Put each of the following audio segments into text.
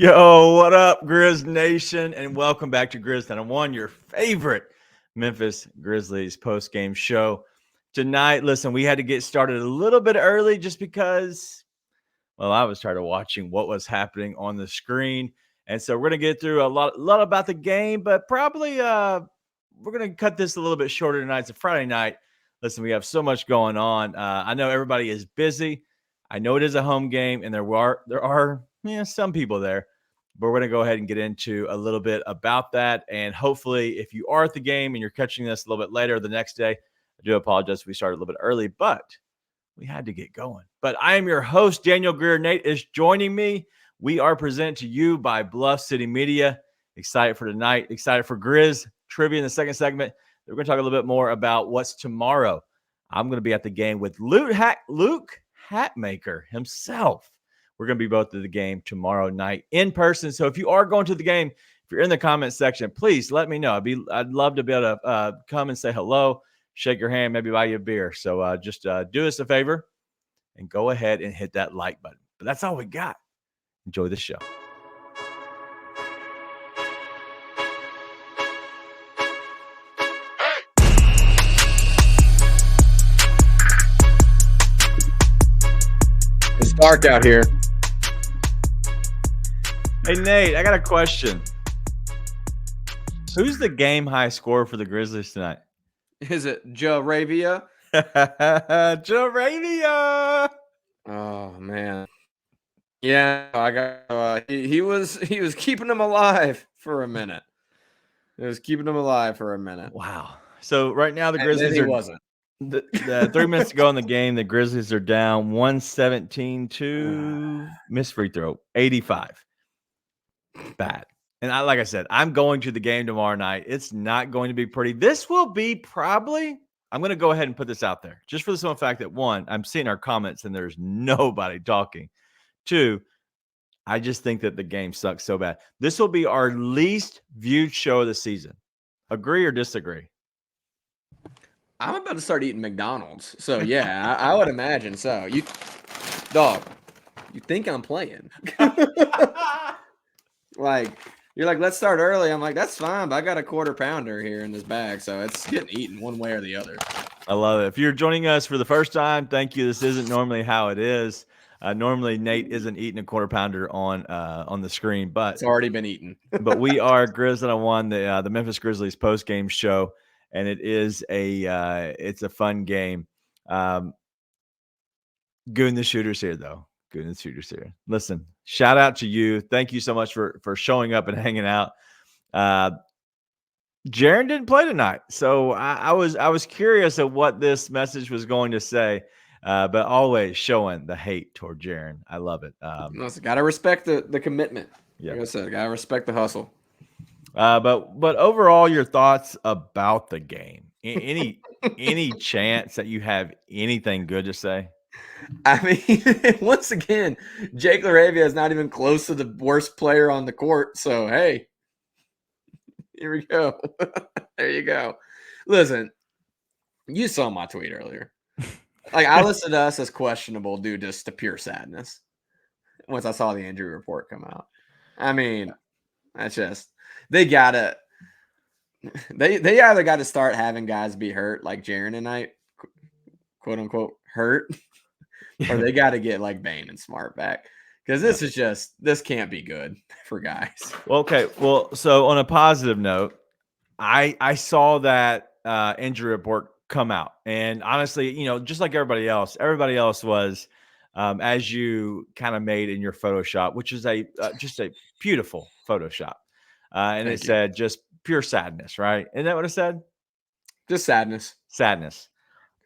Yo, what up, Grizz Nation? And welcome back to Grizz 901, your favorite Memphis Grizzlies post-game show. Tonight, listen, we had to get started a little bit early just because, well, I was tired of watching what was happening on the screen. And so we're going to get through a lot about the game, but probably we're going to cut this a little bit shorter tonight. It's a Friday night. Listen, we have so much going on. I know everybody is busy. I know it is a home game, and there are some people there. But we're going to go ahead and get into a little bit about that. And hopefully, if you are at the game and you're catching this a little bit later the next day, I do apologize if we started a little bit early, but we had to get going. But I am your host, Daniel Greer. Nate is joining me. We are presented to you by Bluff City Media. Excited for tonight. Excited for Grizz trivia in the second segment. We're going to talk a little bit more about what's tomorrow. I'm going to be at the game with Luke Hatmaker himself. We're going to be both at the game tomorrow night in person. So if you are going to the game, if you're in the comment section, please let me know. I'd love to be able to come and say hello, shake your hand, maybe buy you a beer. So just do us a favor and go ahead and hit that like button. But that's all we got. Enjoy the show. It's dark out here. Hey, Nate, I got a question. Who's the game high scorer for the Grizzlies tonight? Is it Joe Ravia? Joe Ravia. Oh man. Yeah, I got he was keeping him alive for a minute. It was keeping him alive for a minute. Wow. So right now the And Grizzlies he are wasn't. The 3 minutes to go in the game, the Grizzlies are down 117 to missed free throw, 85. Bad. And like I said, I'm going to the game tomorrow night. It's not going to be pretty. This will be probably, I'm going to go ahead and put this out there just for the simple fact that one, I'm seeing our comments and there's nobody talking. Two, I just think that the game sucks so bad. This will be our least viewed show of the season. Agree or disagree? I'm about to start eating McDonald's. So yeah, I would imagine so. You think I'm playing. Like, you're like, let's start early. I'm like, that's fine, but I got a quarter pounder here in this bag, so it's getting eaten one way or the other. I love it. If you're joining us for the first time, thank you. This isn't normally how it is. Normally, Nate isn't eating a quarter pounder on the screen, but it's already been eaten. But we are Grizz 901, the Memphis Grizzlies post game show, and it is it's a fun game. Goon the Shooter's here though. Goon the Shooter's here. Listen, shout out to you. Thank you so much for showing up and hanging out. Jaren didn't play tonight, so I was curious of what this message was going to say. But always showing the hate toward Jaren. I love it. Gotta respect the commitment. Yeah, like I said, gotta respect the hustle. But overall, your thoughts about the game? Any chance that you have anything good to say? I mean, once again, Jake LaRavia is not even close to the worst player on the court. So hey, here we go. There you go. Listen, you saw my tweet earlier. Like, I listed us as questionable due just to pure sadness once I saw the injury report come out. I mean, that's just they either got to start having guys be hurt like Jaren tonight, quote unquote hurt, or they got to get like Bane and Smart back, because this can't be good for guys. Well, okay. Well, so on a positive note, I saw that injury report come out, and honestly, just like everybody else was, as you kind of made in your Photoshop, which is just a beautiful Photoshop, and it said just pure sadness, right? Isn't that what it said? Just sadness.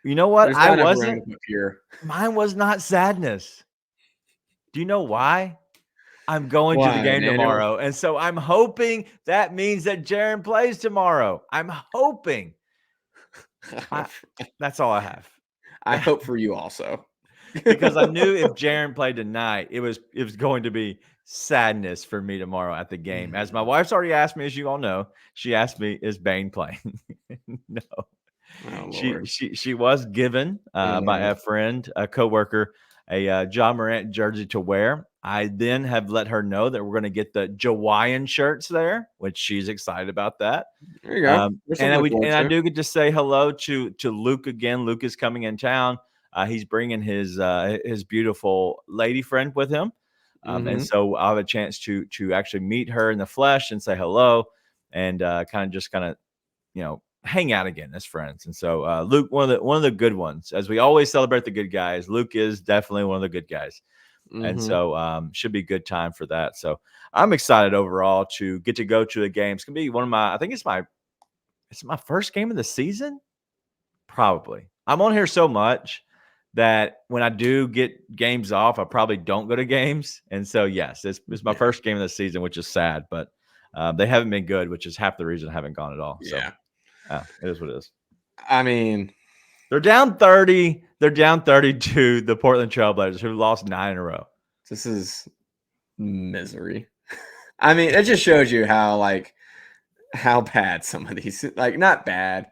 You know what? I wasn't pure. Mine was not sadness. Do you know why? I'm going to the game tomorrow, and so I'm hoping that means that Jaren plays tomorrow. I'm hoping. That's all I have. I hope for you also. Because I knew if Jaren played tonight, it was going to be sadness for me tomorrow at the game. As my wife's already asked me, as you all know, she asked me, is Bane playing? No. Oh, she was given by a friend, a coworker, a Ja Morant jersey to wear. I then have let her know that we're going to get the Jawaiian shirts there, which she's excited about that. There you go. There's something to look forward I to. do get to say hello to Luke again. Luke is coming in town. He's bringing his beautiful lady friend with him, and so I'll have a chance to actually meet her in the flesh and say hello, and kind of hang out again as friends. And so Luke, one of the good ones, as we always celebrate the good guys. Luke is definitely one of the good guys. And so should be a good time for that. So I'm excited overall to get to go to the game. It's gonna be one of my, I think it's my first game of the season. Probably. I'm on here so much that when I do get games off, I probably don't go to games. And so yes, it's my first game of the season, which is sad, but they haven't been good, which is half the reason I haven't gone at all. So it is what it is. I mean, they're down 30. They're down 30 to the Portland Trailblazers, who lost 9 in a row. This is misery. I mean, it just shows you how bad some of these, not bad,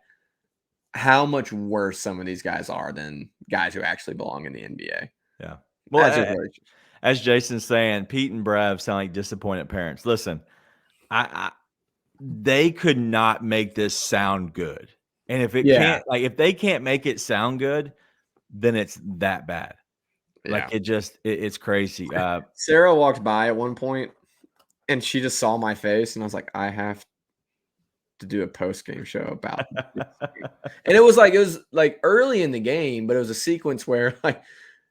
how much worse some of these guys are than guys who actually belong in the NBA. Yeah. Well, as Jason's saying, Pete and Brev sound like disappointed parents. Listen, they could not make this sound good. And if it can't, if they can't make it sound good, then it's that bad. Like it's crazy. Sarah walked by at one point and she just saw my face and I was like, I have to do a post-game show about this. And it was like early in the game, but it was a sequence where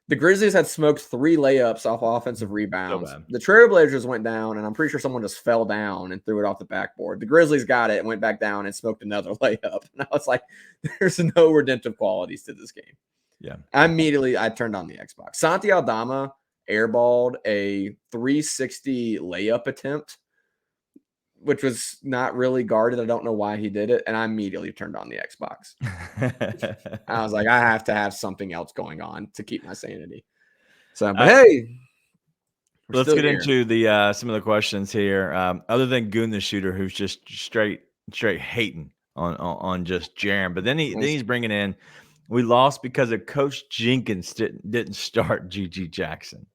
the Grizzlies had smoked 3 layups off offensive rebounds. So the Trailblazers went down, and I'm pretty sure someone just fell down and threw it off the backboard. The Grizzlies got it and went back down and smoked another layup. And I was like, there's no redemptive qualities to this game. Yeah. I turned on the Xbox. Santi Aldama airballed a 360 layup attempt, which was not really guarded. I don't know why he did it. And I immediately turned on the Xbox. I was like, I have to have something else going on to keep my sanity. So, but hey. Let's get into the some of the questions here. Other than Goon the Shooter, who's just straight hating on just Jaren. But then he's bringing in, we lost because of Coach Jenkins didn't start GG Jackson.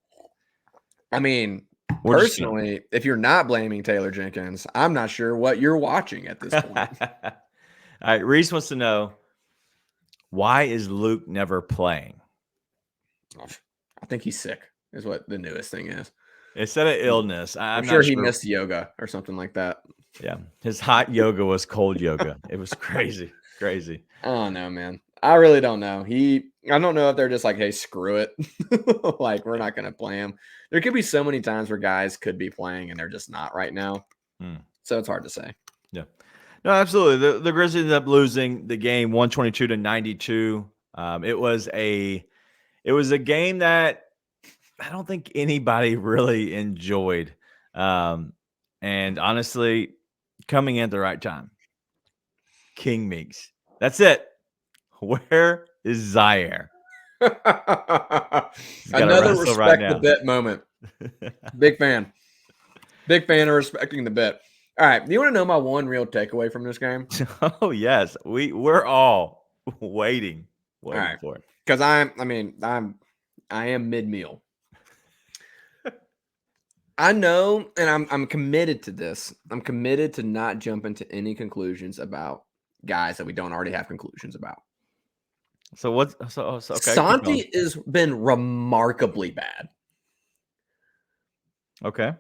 I mean, personally, if you're not blaming Taylor Jenkins, I'm not sure what you're watching at this point. All right, Reese wants to know, why is Luke never playing? I think he's sick, is what the newest thing is. Instead of illness, I'm sure he missed yoga or something like that. Yeah, his hot yoga was cold yoga. It was crazy. I don't know, man. I really don't know. I don't know if they're just like, hey, screw it. Like, we're not going to play him. There could be so many times where guys could be playing and they're just not right now. So it's hard to say. Yeah. No, absolutely. The Grizzlies ended up losing the game 122-92. It was a game that I don't think anybody really enjoyed. And honestly, coming in at the right time. King Meeks. That's it. Where is Zaire? Another respect the bet moment. Big fan. Big fan of respecting the bet. All right. Do you want to know my one real takeaway from this game? Oh, yes. We're all waiting for it. Because I am mid-meal. I know, and I'm committed to this. I'm committed to not jump into any conclusions about guys that we don't already have conclusions about. So okay. Santi has been remarkably bad. Okay.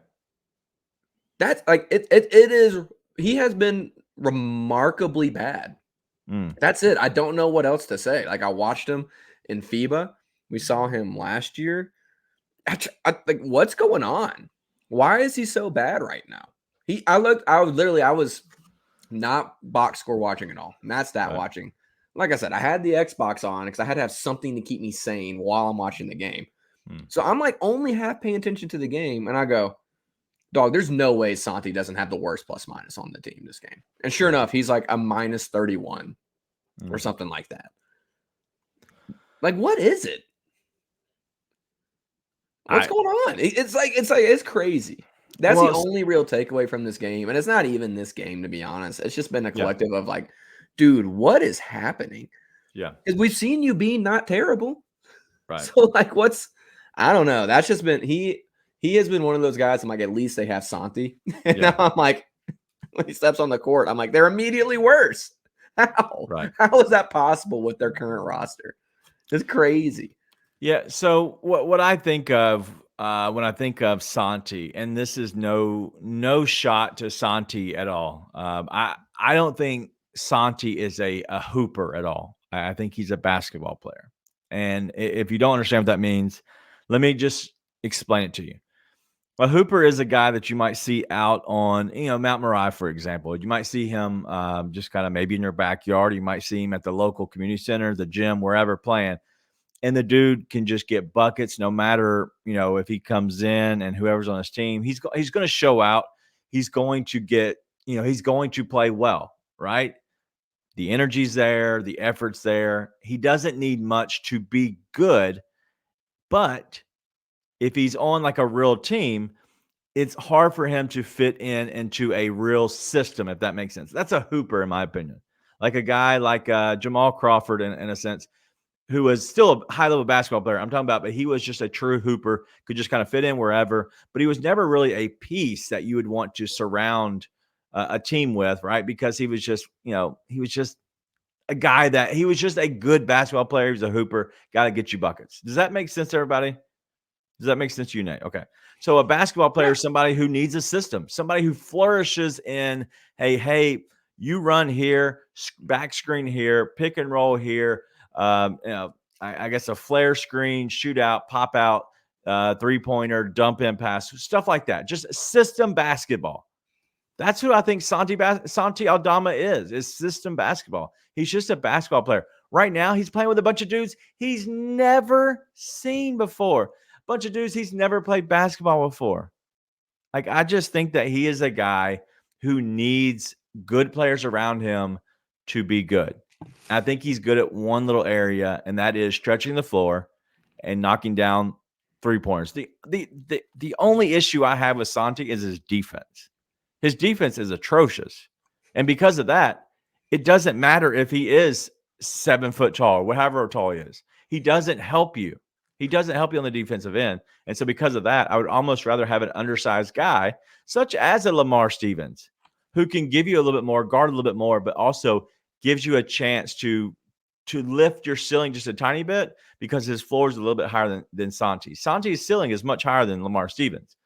That's it is. He has been remarkably bad. That's it. I don't know what else to say. Like, I watched him in FIBA. We saw him last year. Like, what's going on? Why is he so bad right now? I was not box score watching at all. Not stat watching. Like I said, I had the Xbox on because I had to have something to keep me sane while I'm watching the game. So I'm like only half paying attention to the game. And I go, dog, there's no way Santi doesn't have the worst plus minus on the team this game. And sure enough, he's like a minus 31 or something like that. Like, what is it? What's going on? It's crazy. That's the only real takeaway from this game. And it's not even this game, to be honest. It's just been a collective of like, dude, what is happening? Yeah. Because we've seen you be not terrible. Right. So, like, I don't know. That's just been, he has been one of those guys. I'm like, at least they have Santi. And Yeah. now I'm like, when he steps on the court, I'm like, they're immediately worse. How? Right. How is that possible with their current roster? It's crazy. Yeah. So what I think of when I think of Santi, and this is no shot to Santi at all. I don't think Santi is a hooper at all. I think he's a basketball player. And if you don't understand what that means, let me just explain it to you. A hooper is a guy that you might see out on, Mount Moriah, for example. You might see him just kind of maybe in your backyard. You might see him at the local community center, the gym, wherever playing. And the dude can just get buckets no matter, if he comes in and whoever's on his team. He's going to show out. He's going to get, he's going to play well, right? The energy's there, the effort's there. He doesn't need much to be good, but if he's on like a real team, it's hard for him to fit into a real system, if that makes sense. That's a hooper, in my opinion. Like a guy like Jamal Crawford, in a sense, who was still a high-level basketball player I'm talking about, but he was just a true hooper, could just kind of fit in wherever. But he was never really a piece that you would want to surround a team with, right? Because he was just, he was just a guy that he was just a good basketball player. He was a hooper, got to get you buckets. Does that make sense to everybody? Does that make sense to you, Nate? Okay. So a basketball player is somebody who needs a system, somebody who flourishes in, hey, you run here, back screen here, pick and roll here. I guess a flare screen, shootout, pop out, 3-pointer, dump in pass, stuff like that. Just system basketball. That's who I think Santi Aldama is system basketball. He's just a basketball player. Right now, he's playing with a bunch of dudes he's never seen before. Bunch of dudes he's never played basketball before. Like, I just think that he is a guy who needs good players around him to be good. I think he's good at one little area, and that is stretching the floor and knocking down 3-pointers. The only issue I have with Santi is his defense. His defense is atrocious. And because of that, it doesn't matter if he is 7 foot tall, or however tall he is. He doesn't help you. He doesn't help you on the defensive end. And so because of that, I would almost rather have an undersized guy, such as a Lamar Stevens, who can give you a little bit more, guard a little bit more, but also gives you a chance to lift your ceiling just a tiny bit, because his floor is a little bit higher than Santi. Santi's ceiling is much higher than Lamar Stevens.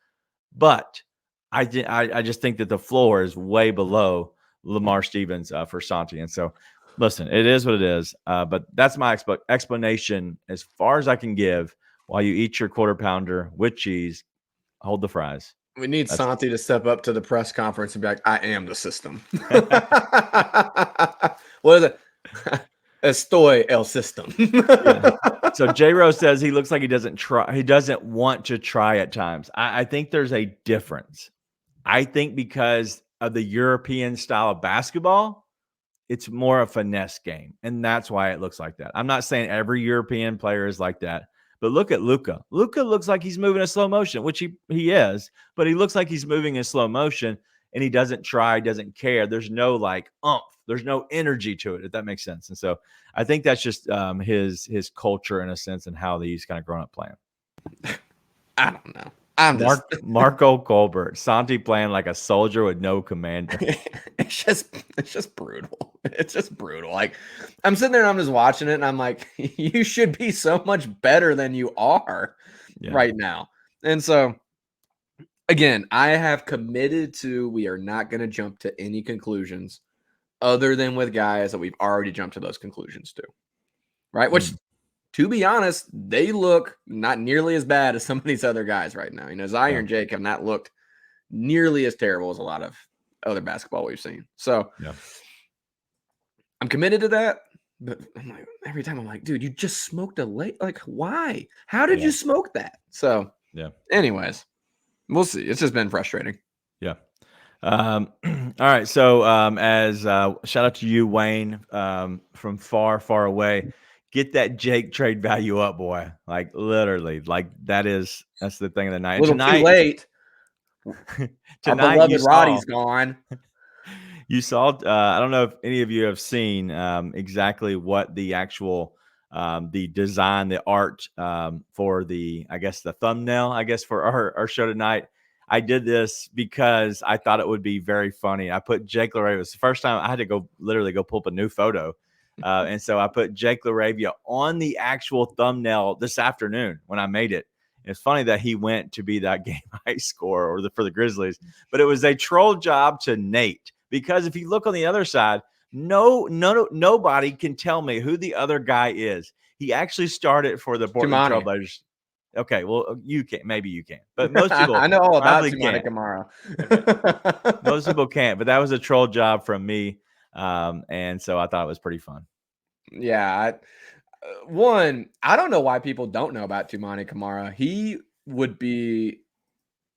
But I just think that the floor is way below Lamar Stevens for Santi. And so, listen, it is what it is. But that's my explanation as far as I can give while you eat your quarter pounder with cheese. Hold the fries. We need Santi to step up to the press conference and be like, I am the system. What is it? Estoy el system. Yeah. So J-Rose says he looks like he doesn't try. He doesn't want to try at times. I think there's a difference. I think because of the European style of basketball, it's more a finesse game. And that's why it looks like that. I'm not saying every European player is like that. But look at Luka. Luka looks like he's moving in slow motion, which he is. But he looks like he's moving in slow motion, and he doesn't try, doesn't care. There's no like oomph. There's no energy to it, if that makes sense. And so I think that's just his culture in a sense, and how he's kind of grown up playing. I don't know. Marco Colbert, Santi playing like a soldier with no commander. It's just brutal. It's just brutal. Like, I'm sitting there and I'm just watching it, and I'm like, you should be so much better than you are right now. And so, again, I have committed to, we are not going to jump to any conclusions other than with guys that we've already jumped to those conclusions to, right? Which, to be honest, they look not nearly as bad as some of these other guys right now. Zaire and Jake have not looked nearly as terrible as a lot of other basketball we've seen. So I'm committed to that. But I'm like, every time I'm like, dude, you just smoked a late. Like, why? How did you smoke that? So, anyways, we'll see. It's just been frustrating. Yeah. All right. So, as shout out to you, Wayne, from far, far away. Get that Jake trade value up, boy. Like, literally, like that's the thing of the night. A little too late. Tonight, our beloved Roddy's gone. You saw. I don't know if any of you have seen exactly what the actual the design, the art for the thumbnail, for our show tonight. I did this because I thought it would be very funny. I put Jake LaRavia. It was the first time I had to literally go pull up a new photo. And so I put Jake LaRavia on the actual thumbnail this afternoon when I made it. And it's funny that he went to be that game high scorer for the Grizzlies, but it was a troll job to Nate, because if you look on the other side, nobody can tell me who the other guy is. He actually started for the Portland Trailblazers. Okay, well, maybe you can, but most people I know all about Tumani Camara. Okay. Most people can't, but that was a troll job from me, and so I thought it was pretty fun. Yeah, I don't know why people don't know about Tumani Camara. He would be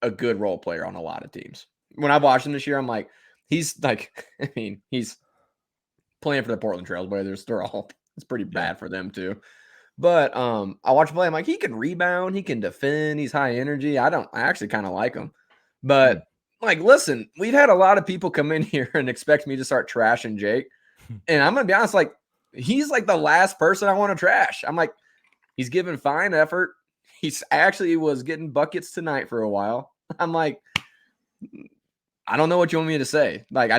a good role player on a lot of teams. When I watched him this year, I'm like, he's playing for the Portland Trailblazers. It's pretty bad for them too. But I watch him play. I'm like, he can rebound, he can defend, he's high energy. I actually kind of like him. But like, listen, we've had a lot of people come in here and expect me to start trashing Jake. And I'm gonna be honest, like, he's like the last person I want to trash. I'm like, he's giving fine effort. He's actually was getting buckets tonight for a while. I'm like, I don't know what you want me to say. Like,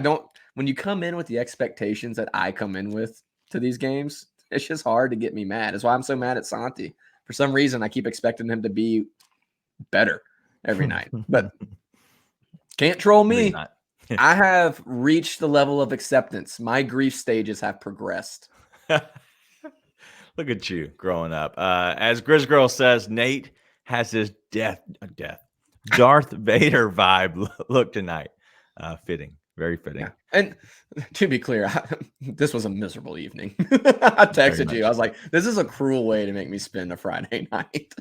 when you come in with the expectations that I come in with to these games, it's just hard to get me mad. That's why I'm so mad at Santi. For some reason, I keep expecting him to be better every night, but can't troll me. I have reached the level of acceptance. My grief stages have progressed. Look at you growing up. As Grizz Girl says, Nate has his Darth Vader vibe look tonight. Fitting. Very fitting. Yeah. And to be clear, this was a miserable evening. I texted you. I was like, this is a cruel way to make me spend a Friday night.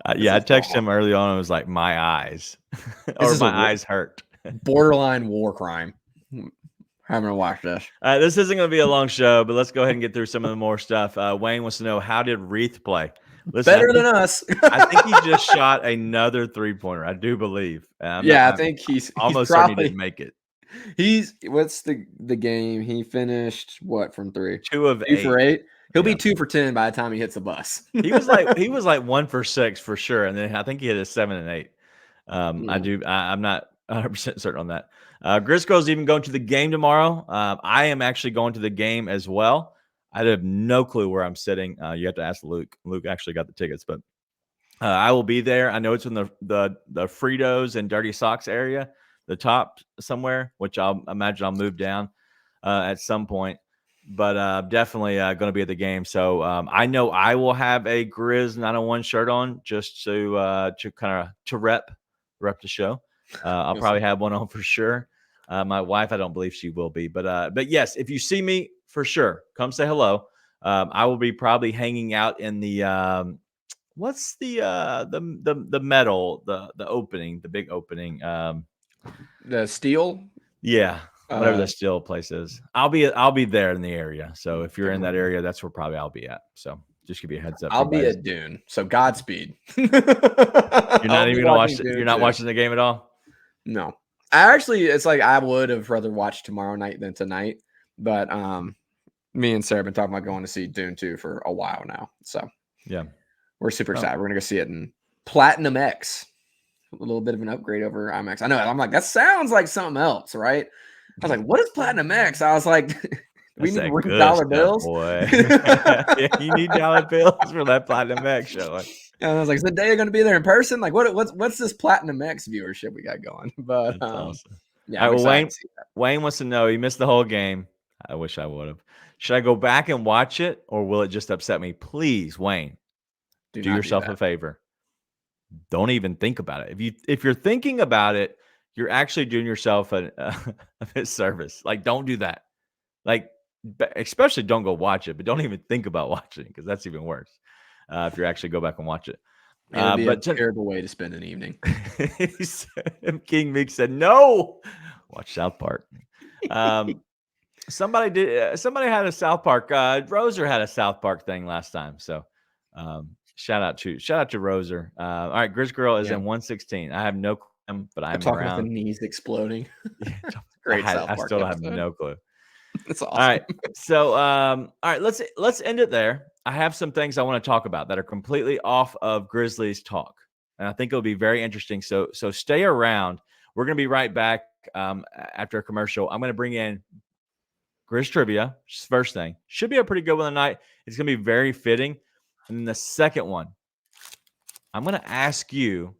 I texted him early on. It was like, my eyes. Or my eyes hurt. Borderline war crime. I'm going to watch this. This isn't going to be a long show, but let's go ahead and get through some of the more stuff. Wayne wants to know, how did Reith play? Listen, better than us. I think he just shot another three-pointer. I do believe. I think he's almost certain he didn't make it. What's the game? He finished what from three? 2 of 8. 2 for 8. He'll be 2 for 10 by the time he hits the bus. he was like 1 for 6 for sure, and then I think he hit a 7 and 8. I'm not 100% certain on that. Grizz Girl's even going to the game tomorrow. I am actually going to the game as well. I have no clue where I'm sitting. You have to ask Luke. Luke actually got the tickets, but I will be there. I know it's in the Fritos and Dirty Socks area, the top somewhere, which I'll imagine I'll move down at some point. But definitely going to be at the game. So I know I will have a Grizz 901 shirt on just to rep the show. I'll probably have one on for sure. My wife, I don't believe she will be, but yes, if you see me, for sure, come say hello. I will be probably hanging out in the what's the metal, the opening, the big opening, the steel. Yeah, whatever the steel place is. I'll be there in the area. So if you're in that area, that's where probably I'll be at. So just give you a heads up. I'll be at Dune. So Godspeed. You're not even gonna watch. You're not watching the game at all. No, it's like I would have rather watched tomorrow night than tonight. But me and Sarah have been talking about going to see Dune 2 for a while now. So yeah, we're super excited. We're gonna go see it in Platinum X. A little bit of an upgrade over IMAX. I know. I'm like, that sounds like something else, right? I was like, what is Platinum X? I was like, we need dollar bills. Boy. Yeah, you need dollar bills for that Platinum X show. And I was like, is the day going to be there in person? Like, what's this Platinum X viewership we got going? But awesome. Yeah, well, Wayne wants to know, he missed the whole game. I wish I would have. Should I go back and watch it, or will it just upset me? Please, Wayne, do yourself a favor. Don't even think about it. If you're thinking about it, you're actually doing yourself a disservice. Like, don't do that. Like, especially don't go watch it, but don't even think about watching it, because that's even worse. If you actually go back and watch it. It'd be a terrible way to spend an evening. King Meek said, no, watch South Park. Somebody had a South Park. Roser had a South Park thing last time. So shout out to Roser. All right, Grizz Girl is in 116. I have no clue, but I'm talking around. about the knees exploding. Great South Park. I still have no clue. That's awesome. All right. So all right, let's end it there. I have some things I want to talk about that are completely off of Grizzlies talk, and I think it'll be very interesting. So stay around. We're going to be right back after a commercial. I'm going to bring in Grizz trivia. First thing should be a pretty good one tonight. It's going to be very fitting. And then the second one, I'm going to ask you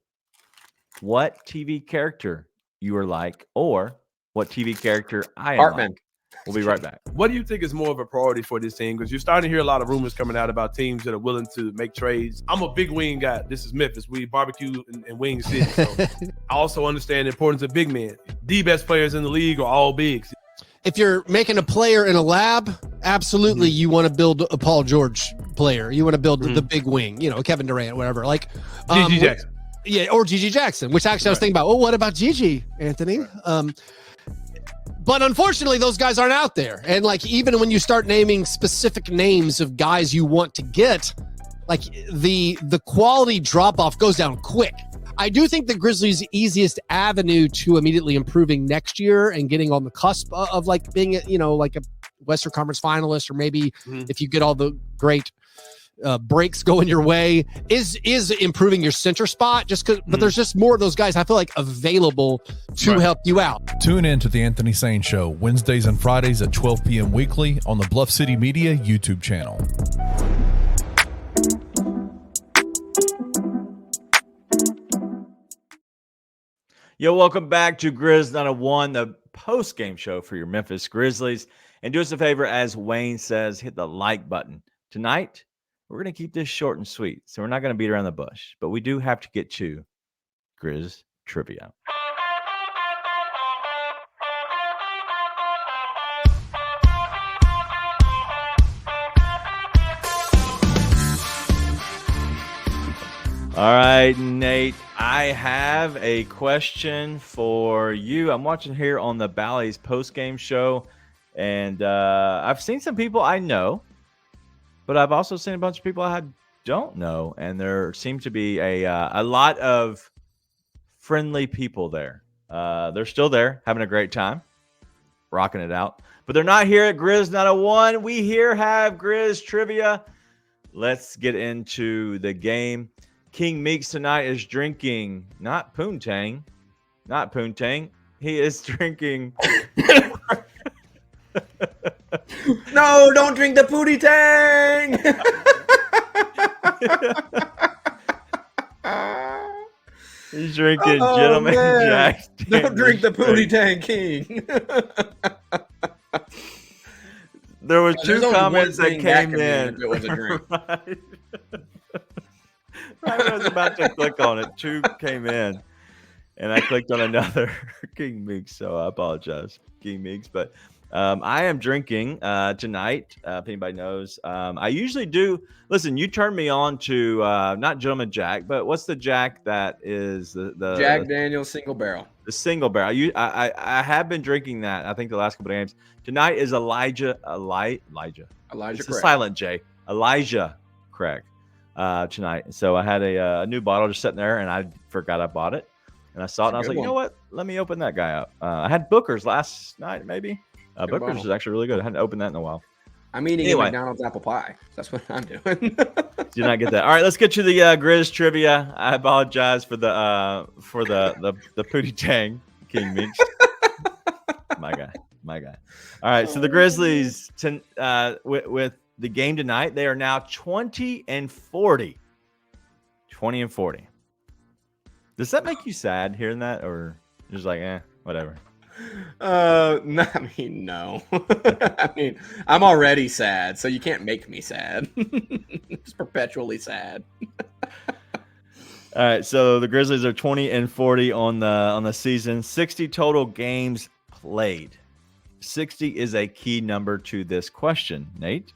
what TV character you are like, or what TV character I am Hartman. like. We'll be right back. What do you think is more of a priority for this team? Because you're starting to hear a lot of rumors coming out about teams that are willing to make trades. I'm a big wing guy. This is Memphis. We barbecue in Wing City. So I also understand the importance of big men. The best players in the league are all bigs. If you're making a player in a lab, absolutely you want to build a Paul George player. You want to build the big wing, Kevin Durant, whatever. Like Gigi Jackson. Yeah, or Gigi Jackson, which actually I was thinking about, what about Gigi, Anthony? Right. But unfortunately, those guys aren't out there. And like, even when you start naming specific names of guys you want to get, like the quality drop off goes down quick. I do think the Grizzlies' easiest avenue to immediately improving next year and getting on the cusp of like being, like a Western Conference finalist, or maybe if you get all the great breaks going your way, is improving your center spot, just because, but there's just more of those guys I feel like available to help you out. Tune in to the Anthony Sane Show Wednesdays and Fridays at 12 p.m. weekly on the Bluff City Media YouTube channel. Yo, welcome back to Grizz 901, the post-game show for your Memphis Grizzlies. And do us a favor, as Wayne says, hit the like button. Tonight, we're going to keep this short and sweet, so we're not going to beat around the bush. But we do have to get to Grizz trivia. All right, Nate, I have a question for you. I'm watching here on the Bally's post-game show, and I've seen some people I know, but I've also seen a bunch of people I don't know, and there seem to be a lot of friendly people there. They're still there, having a great time, rocking it out, but they're not here at Grizz 901. We here have Grizz trivia. Let's get into the game. King Meeks tonight is drinking not Poontang. He is drinking. No, don't drink the Pootie Tang. He's drinking Gentleman Jack. Don't drink the Pootie Tang King. There were two comments that came in. It was a drink. Right. I was about to click on it. Two came in, and I clicked on another King Meeks, so I apologize, King Meeks. But I am drinking tonight. If anybody knows, I usually do. Listen, you turned me on to not Gentleman Jack, but what's the Jack that is the Jack Daniel's single barrel? The single barrel. I have been drinking that. I think the last couple of games. Tonight is Elijah. It's a silent J. Elijah Craig. Tonight. So I had a new bottle just sitting there, and I forgot I bought it. And I saw it, and I was like, you know what? Let me open that guy up. I had Booker's last night, maybe. Booker's is actually really good. I hadn't opened that in a while. I'm eating a McDonald's apple pie. That's what I'm doing. Did not get that. All right, let's get to the Grizz trivia. I apologize for the Pootie Tang, King Meeks. My guy. All right, so the Grizzlies with the game tonight, they are now 20-40. 20-40. Does that make you sad hearing that, or just like, whatever? No, I mean, no. I mean, I'm already sad, so you can't make me sad. Just perpetually sad. All right, so the Grizzlies are 20-40 on the season. 60 total games played. 60 is a key number to this question, Nate.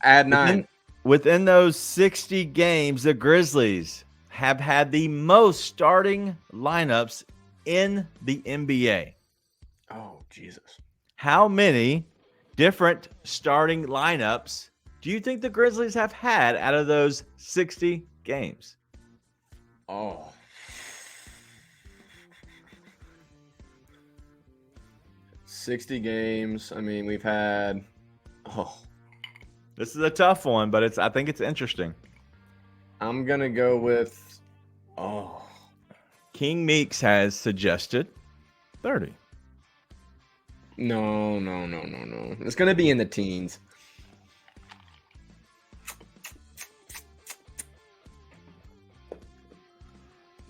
Add 9. Within those 60 games, the Grizzlies have had the most starting lineups in the NBA. Oh, Jesus. How many different starting lineups do you think the Grizzlies have had out of those 60 games? Oh. $60 games. I mean, we've had This is a tough one, but I think it's interesting. I'm gonna go with King Meeks has suggested 30. no. It's gonna be in the teens.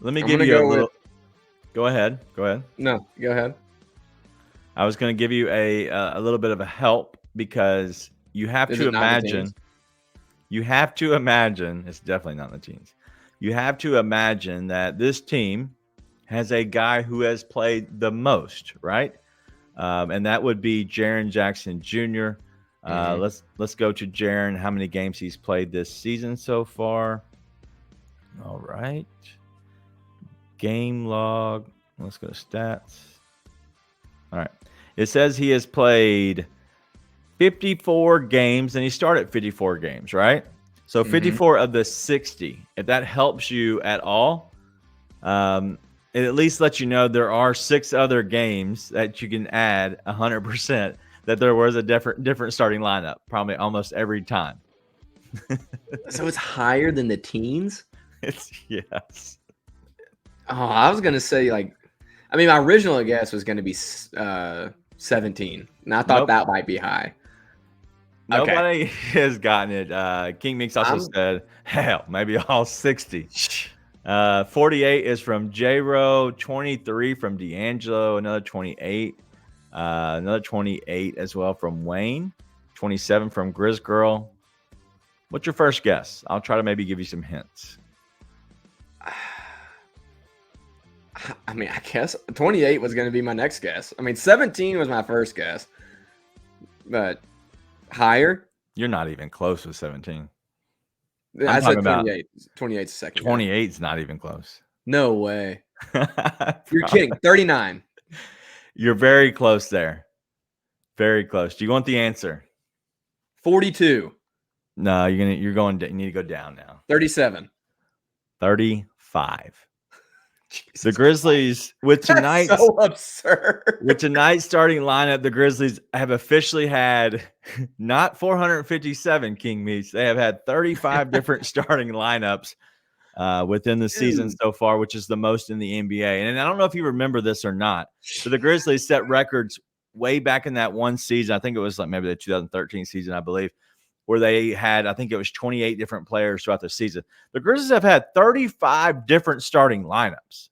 Let me I'm give gonna you a go little. with- Go ahead. No, go ahead. I was going to give you a little bit of a help because you have Is to it not the imagine. teens? You have to imagine. It's definitely not in the teens. You have to imagine that this team has a guy who has played the most, right? And that would be Jaren Jackson Jr. Let's go to Jaren. How many games he's played this season so far? All right. Game log. Let's go to stats. All right. It says he has played 54 games, and he started 54 games, right? So 54 of the 60. If that helps you at all, it at least lets you know there are 6 other games that you can add 100% that there was a different starting lineup, probably almost every time. So it's higher than the teens? It's yes. Oh, I was gonna say my original guess was gonna be 17, and I thought Nope. that might be high. Nobody has gotten it. King Meeks also said, hell, maybe all 60. 48 is from J-Ro, 23 from D'Angelo, another 28. Another 28 as well from Wayne, 27 from Grizz Girl. What's your first guess? I'll try to maybe give you some hints. I guess 28 was going to be my next guess. 17 was my first guess, but higher? You're not even close with 17. I said 28. 28's the second. 28's not even close. No way. You're kidding. 39. You're very close there. Very close. Do you want the answer? 42. No, you need to go down now. 37. 35. The Grizzlies with tonight's so absurd. With tonight's starting lineup, the Grizzlies have officially had not 457 King Meats. They have had 35 different starting lineups within the season so far, which is the most in the NBA. And I don't know if you remember this or not, but the Grizzlies set records way back in that one season. I think it was like maybe the 2013 season, I believe, where they had, I think it was 28 different players throughout the season. The Grizzlies have had 35 different starting lineups.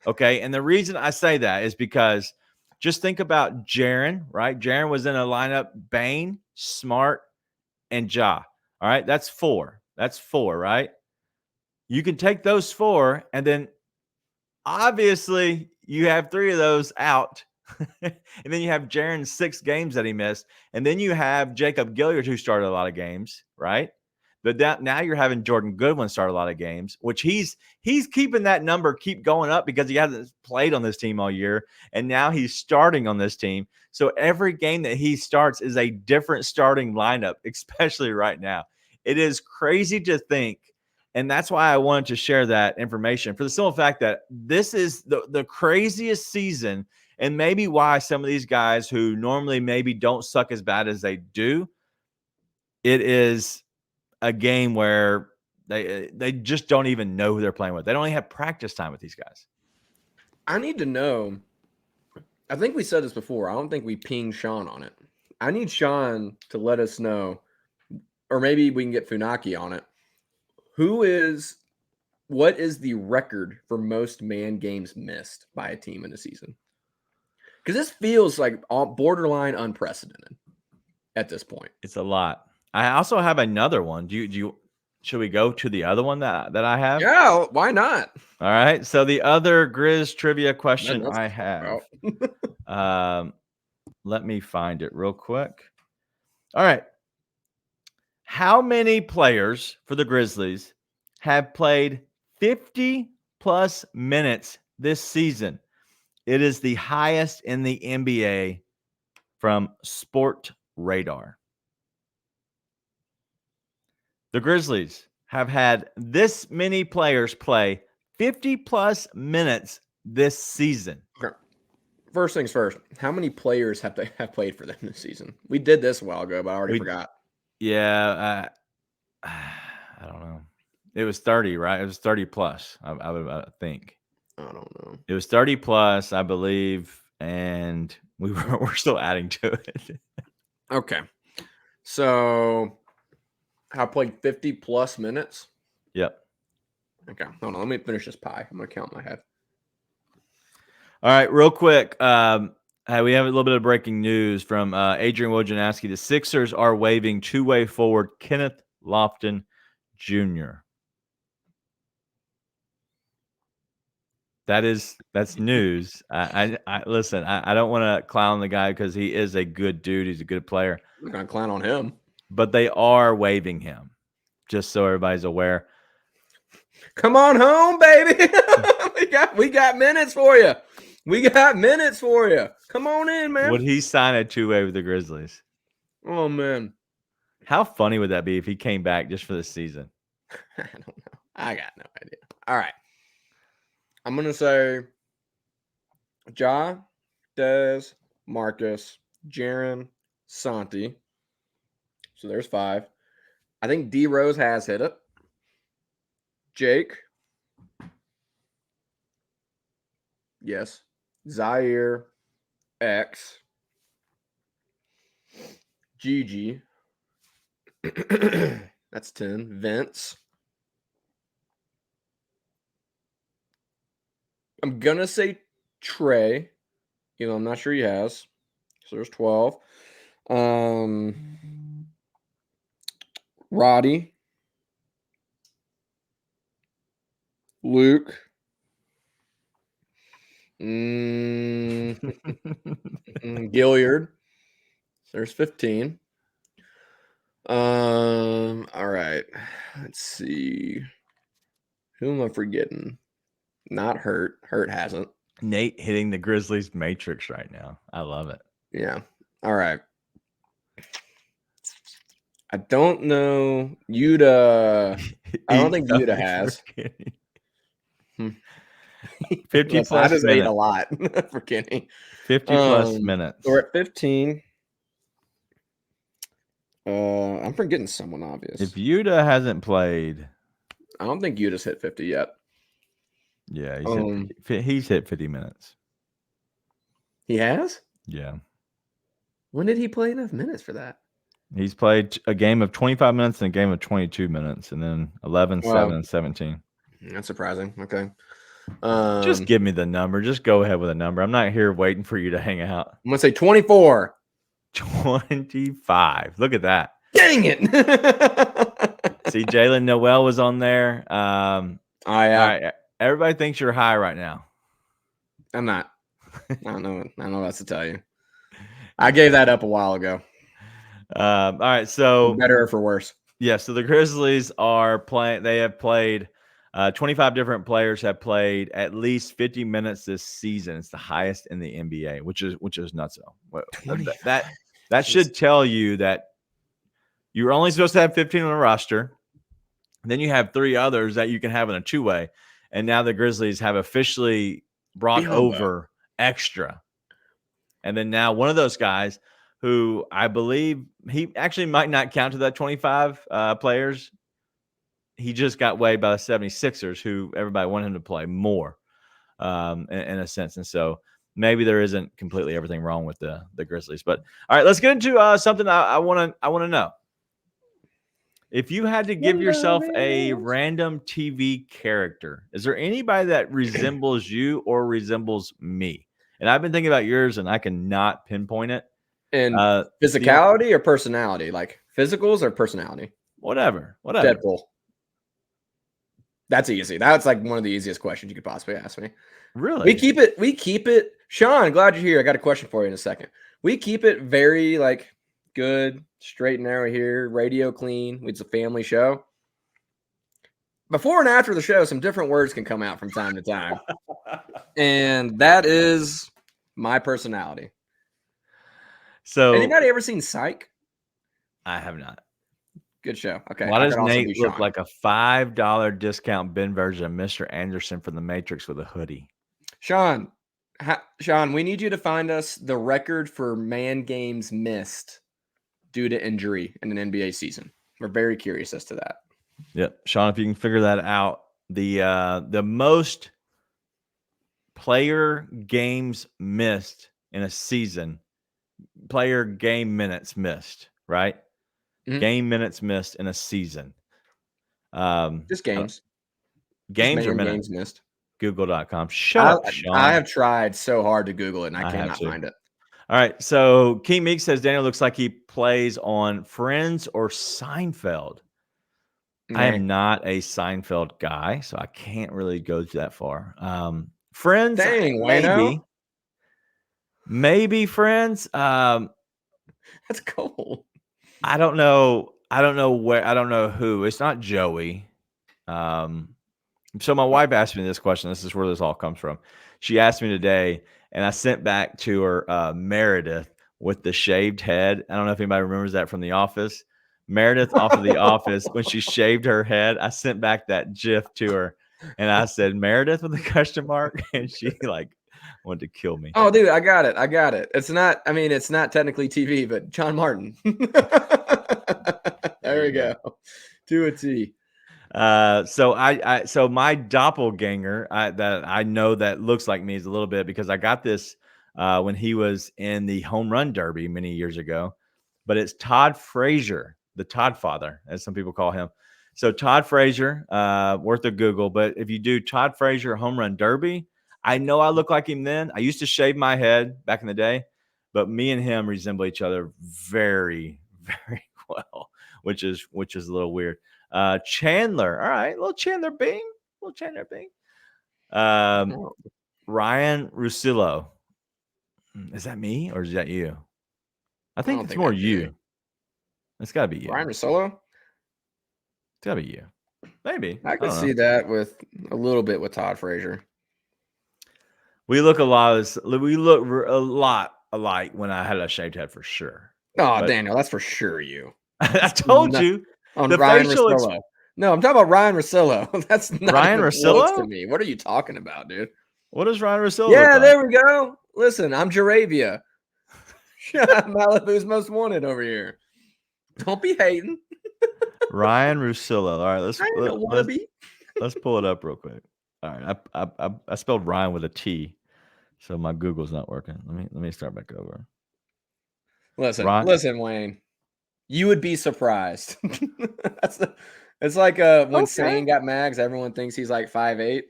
Okay. And the reason I say that is because just think about Jaren, right? Jaren was in a lineup, Bane, Smart, and Ja. All right. That's 4. That's 4, right? You can take those 4, and then obviously you have 3 of those out. And then you have Jaren's 6 games that he missed. And then you have Jacob Gilliard, who started a lot of games, right? But now you're having Jordan Goodwin start a lot of games, which he's keeping that number keep going up because he hasn't played on this team all year. And now he's starting on this team. So every game that he starts is a different starting lineup, especially right now. It is crazy to think. And that's why I wanted to share that information for the simple fact that this is the craziest season, and maybe why some of these guys who normally maybe don't suck as bad as they do, it is a game where they just don't even know who they're playing with. They don't even have practice time with these guys. I need to know. I think we said this before. I don't think we pinged Sean on it. I need Sean to let us know, or maybe we can get Funaki on it. What is the record for most man games missed by a team in a season? Because this feels like borderline unprecedented at this point. It's a lot. I also have another one. Should we go to the other one that I have? Yeah, why not? All right. So the other Grizz trivia question I have, let me find it real quick. All right. How many players for the Grizzlies have played 50 plus minutes this season? It is the highest in the NBA from Sport Radar. The Grizzlies have had this many players play 50 plus minutes this season. Okay. First things first, how many players have played for them this season? We did this a while ago, but I already forgot. Yeah, I don't know. It was 30, right? It was 30 plus. I would think I don't know. it was 30 plus, I believe, and we're still adding to it. Okay. So I played 50 plus minutes. Yep. Okay. Hold on. Let me finish this pie. I'm going to count in my head. All right, real quick. Hey, we have a little bit of breaking news from Adrian Wojnarowski. The Sixers are waiving two-way forward Kenneth Lofton Jr. That's news. I listen. I don't want to clown the guy because he is a good dude. He's a good player. I'm not going to clown on him. But they are waiving him, just so everybody's aware. Come on home, baby. we got minutes for you. We got minutes for you. Come on in, man. Would he sign a two-way with the Grizzlies? Oh, man. How funny would that be if he came back just for this season? I don't know. I got no idea. All right. I'm going to say Ja, Dez, Marcus, Jaren, Santi. So there's 5. I think D Rose has hit it. Jake. Yes. Zaire. X. Gigi. That's 10. Vince. I'm going to say Trey. You know, I'm not sure he has. So there's 12. Roddy. Luke. Gilliard. There's 15. All right. Let's see. Who am I forgetting? Not Hurt. Hurt hasn't. Nate hitting the Grizzlies matrix right now. I love it. Yeah. All right. I don't know. Yuta. I don't think Yuta has. 50 Listen, plus I just minutes. ate a lot for Kenny. 50 plus minutes. We're at 15. I'm forgetting someone obvious. If Yuta hasn't played, I don't think Yuta's hit 50 yet. Yeah, he's hit 50 minutes. He has? Yeah. When did he play enough minutes for that? He's played a game of 25 minutes and a game of 22 minutes, and then 11, 7, and 17. That's surprising. Okay. Just give me the number. Just go ahead with a number. I'm not here waiting for you to hang out. I'm going to say 24. 25. Look at that. Dang it. See, Jalen Noel was on there. Yeah. All right. Everybody thinks you're high right now. I'm not. I don't know what else to tell you. I gave that up a while ago. All right. So for better or for worse. Yeah. So the Grizzlies are playing. They have played 25 different players have played at least 50 minutes this season. It's the highest in the NBA, which is nuts. That should tell you that you're only supposed to have 15 on a roster. Then you have 3 others that you can have in a two-way. And now the Grizzlies have officially brought over extra. And then now one of those guys who I believe he actually might not count to that 25 players. He just got waived by the 76ers, who everybody wanted him to play more in a sense. And so maybe there isn't completely everything wrong with the Grizzlies. But all right, let's get into something I want to know. If you had to give yourself a random TV character, is there anybody that resembles you or resembles me? And I've been thinking about yours, and I cannot pinpoint it. And physicality or personality? Like physicals or personality? Whatever. Deadpool. That's easy. That's like one of the easiest questions you could possibly ask me. Really? We keep it. Sean, glad you're here. I got a question for you in a second. We keep it very like good, straight and narrow here, radio clean. It's a family show. Before and after the show, some different words can come out from time to time. And that is my personality. So, anybody ever seen Psych? I have not. Good show. Okay. Why does Nate look like a $5 discount bin version of Mr. Anderson from The Matrix with a hoodie? Sean, we need you to find us the record for man games missed due to injury in an NBA season? We're very curious as to that. Yep. Sean, if you can figure that out, the most player games missed in a season, player game minutes missed, right? Mhm. Game minutes missed in a season. Just games. Games Just or minutes? games missed. Google.com. Shut up, Sean. I have tried so hard to Google it, and I have cannot to. find it. All right. So King Meek says Daniel looks like he plays on Friends or Seinfeld. I am not a Seinfeld guy, so I can't really go that far. Friends, Dang, maybe Friends. That's cool. I don't know. I don't know where. I don't know who. It's not Joey. So my wife asked me this question. This is where this all comes from. She asked me today, and I sent back to her Meredith with the shaved head. I don't know if anybody remembers that from The Office. Meredith off of The Office, when she shaved her head, I sent back that GIF to her, and I said Meredith with a question mark, and she like wanted to kill me. Oh, dude, I got it. It's not. I mean, it's not technically TV, but John Martin. There we go. To a T. So my doppelganger that I know that looks like me is a little bit, because I got this when he was in the home run derby many years ago, but it's Todd Frazier, the Todd father, as some people call him. So Todd Frazier, worth a Google, but if you do Todd Frazier home run derby, I know I look like him then. I used to shave my head back in the day, but me and him resemble each other very, very well, which is a little weird. Chandler. All right. Little Chandler Bing. Ryan Russillo. Is that me or is that you? I think it's more you. It's got to be you. Ryan Russillo? It's got to be you. Maybe. I could see that with a little bit with Todd Frazier. We look a lot alike when I had a shaved head for sure. Oh, but Daniel, that's for sure you. I told you. On Ryan Russillo. No, I'm talking about Ryan Russillo. That's not Ryan Russillo to me. What are you talking about, dude? What does Ryan Russillo Yeah, look like? There we go. Listen, I'm Jaravia. Malibu's most wanted over here. Don't be hating. Ryan Russillo. All right, let's pull it up real quick. All right, I spelled Ryan with a T, so my Google's not working. Let me start back over. Listen, Wayne. You would be surprised. It's like when Sane got mags, everyone thinks he's like 5'8".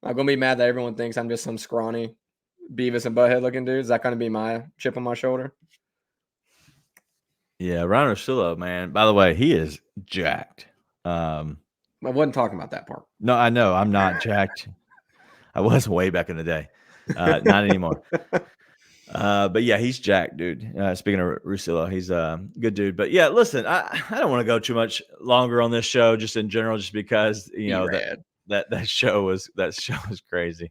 I'm gonna be mad that everyone thinks I'm just some scrawny Beavis and Butthead looking dude. Is that gonna be my chip on my shoulder? Yeah, Ryan Russillo, man. By the way, he is jacked. I wasn't talking about that part. No, I know. I'm not jacked. I was way back in the day. Not anymore. But yeah, he's jacked, dude. Speaking of Russillo, he's a good dude. But yeah, listen, I don't want to go too much longer on this show, just in general, just because that show was crazy.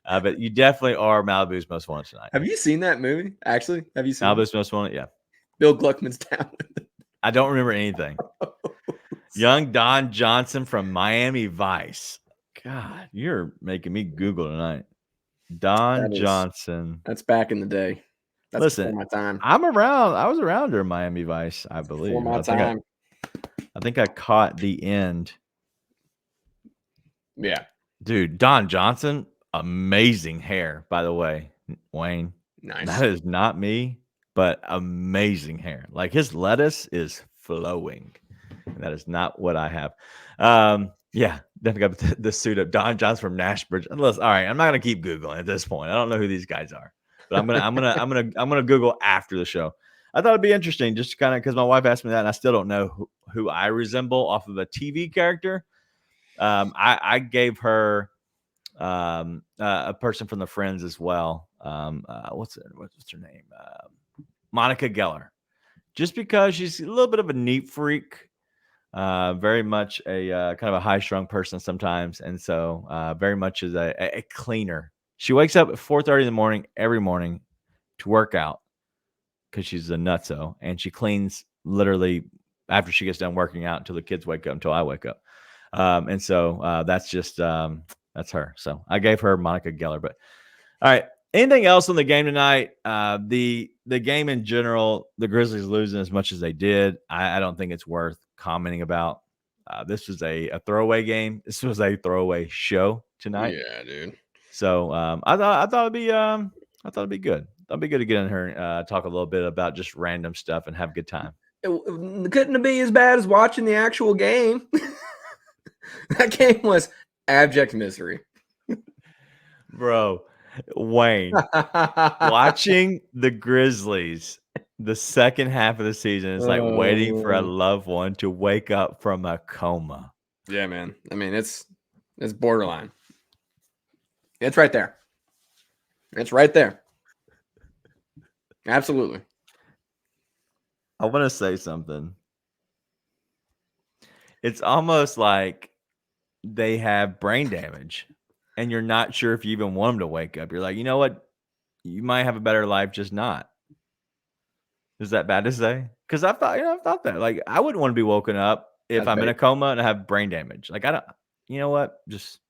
But you definitely are Malibu's most wanted tonight. Have you seen that movie? Actually, have you seen Malibu's most wanted? Yeah. Bill Gluckman's down. I don't remember anything. Young Don Johnson from Miami Vice. God, you're making me Google tonight. Johnson. That's back in the day. That's before my time. I was around during Miami Vice, I believe. Before my time. I think I caught the end. Yeah. Dude, Don Johnson, amazing hair, by the way, Wayne. Nice. That is not me, but amazing hair. Like his lettuce is flowing. That is not what I have. Yeah, definitely got the suit up. Don Johnson from Nashbridge. All right, I'm not gonna keep Googling at this point. I don't know who these guys are, but I'm gonna Google after the show. I thought it'd be interesting, just kind of because my wife asked me that, and I still don't know who I resemble off of a TV character. I gave her a person from the Friends as well. What's her name? Monica Geller. Just because she's a little bit of a neat freak. Very much a kind of a high-strung person sometimes, and so very much is a cleaner. She wakes up at 4:30 in the morning every morning to work out because she's a nutso, and she cleans literally after she gets done working out until the kids wake up, until I wake up. And so that's just that's her. So I gave her Monica Geller. But all right, Anything else on the game tonight? The game in general, the Grizzlies losing as much as they did, I don't think it's worth commenting about. This was a throwaway game. This was a throwaway show tonight. Yeah, dude. So I thought it'd be good. I thought it'd be good to get in here and talk a little bit about just random stuff and have a good time. It couldn't be as bad as watching the actual game. That game was abject misery. Bro, Wayne, watching the Grizzlies the second half of the season is like waiting for a loved one to wake up from a coma. Yeah, man. I mean, it's borderline. It's right there. It's right there. Absolutely. I want to say something. It's almost like they have brain damage and you're not sure if you even want them to wake up. You're like, you know what? You might have a better life, just not. Is that bad to say? Because I've thought that. Like, I wouldn't want to be woken up if I'm in a coma and I have brain damage. Like, I don't, you know what? Just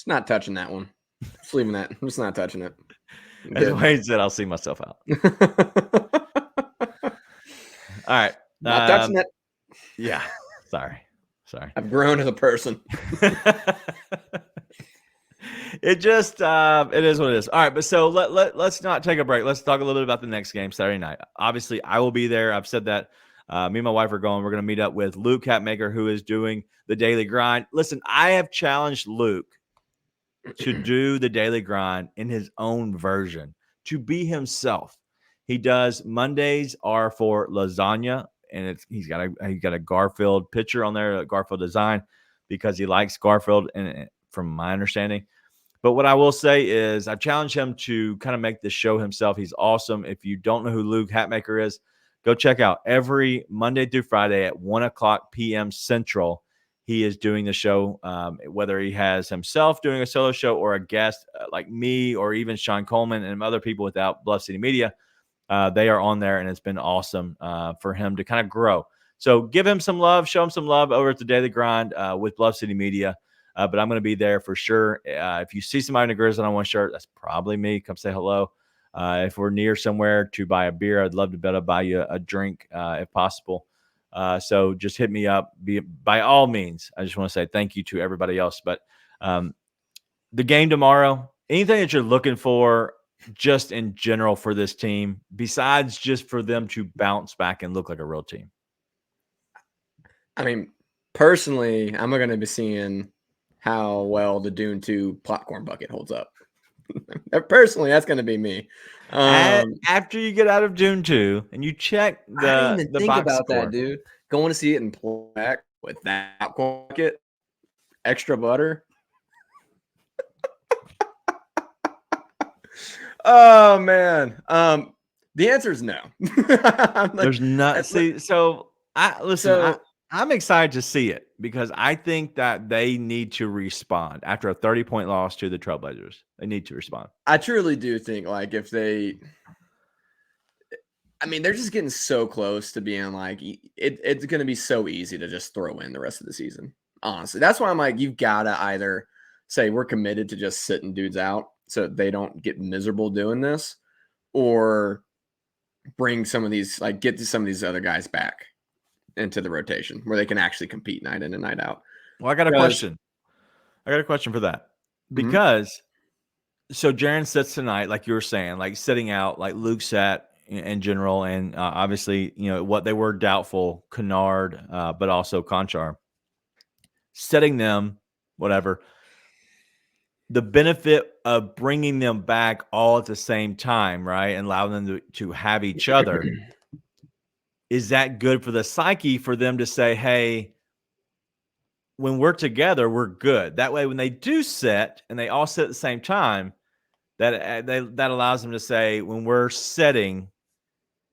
not touching that one. Just leaving that. I'm just not touching it. As Wayne said, I'll see myself out. All right. Not touching it. Yeah. Sorry. I've grown as a person. It just it is what it is. All right, but so let's not take a break. Let's talk a little bit about the next game Saturday night. Obviously, I will be there. I've said that. Me and my wife are going. We're going to meet up with Luke Hatmaker, who is doing the daily grind. Listen, I have challenged Luke to do the daily grind in his own version, to be himself. He does Mondays are for lasagna, and he's got a Garfield picture on there, a Garfield design, because he likes Garfield, and from my understanding. But what I will say is I've challenged him to kind of make the show himself. He's awesome. If you don't know who Luke Hatmaker is, go check out every Monday through Friday at 1:00 p.m. Central. He is doing the show, whether he has himself doing a solo show or a guest like me or even Sean Coleman and other people without Bluff City Media. They are on there, and it's been awesome for him to kind of grow. So give him some love, show him some love over at the Daily Grind with Bluff City Media. But I'm going to be there for sure. If you see somebody in a Grizz on one shirt, that's probably me. Come say hello. If we're near somewhere to buy a beer, I'd love to better buy you a drink if possible. So just hit me up. By all means, I just want to say thank you to everybody else. But the game tomorrow, anything that you're looking for just in general for this team, besides just for them to bounce back and look like a real team? I mean, personally, I'm going to be seeing how well the Dune 2 popcorn bucket holds up. Personally, that's going to be me. After you get out of Dune 2 and you check I didn't even think box about score. that, dude. Going to see it in black with that popcorn bucket, extra butter. Oh man. The answer is no. There's not. See, so I'm excited to see it because I think that they need to respond after a 30-point loss to the Trailblazers. They need to respond. I truly do think like if they, I mean, they're just getting so close to being like, it's going to be so easy to just throw in the rest of the season. Honestly, that's why I'm like, you've got to either say we're committed to just sitting dudes out so they don't get miserable doing this, or bring some of these, like get some of these other guys back into the rotation where they can actually compete night in and night out. Well, I got a question. I got a question for that. Because so Jaren sits tonight, like you were saying, like sitting out, like Luke sat in general, and obviously, you know, what they were doubtful, Kennard, but also Conchar. Setting them, whatever. The benefit of bringing them back all at the same time, right, and allowing them to have each other, is that good for the psyche for them to say, hey, when we're together, we're good. That way, when they do sit and they all sit at the same time, that allows them to say, when we're setting,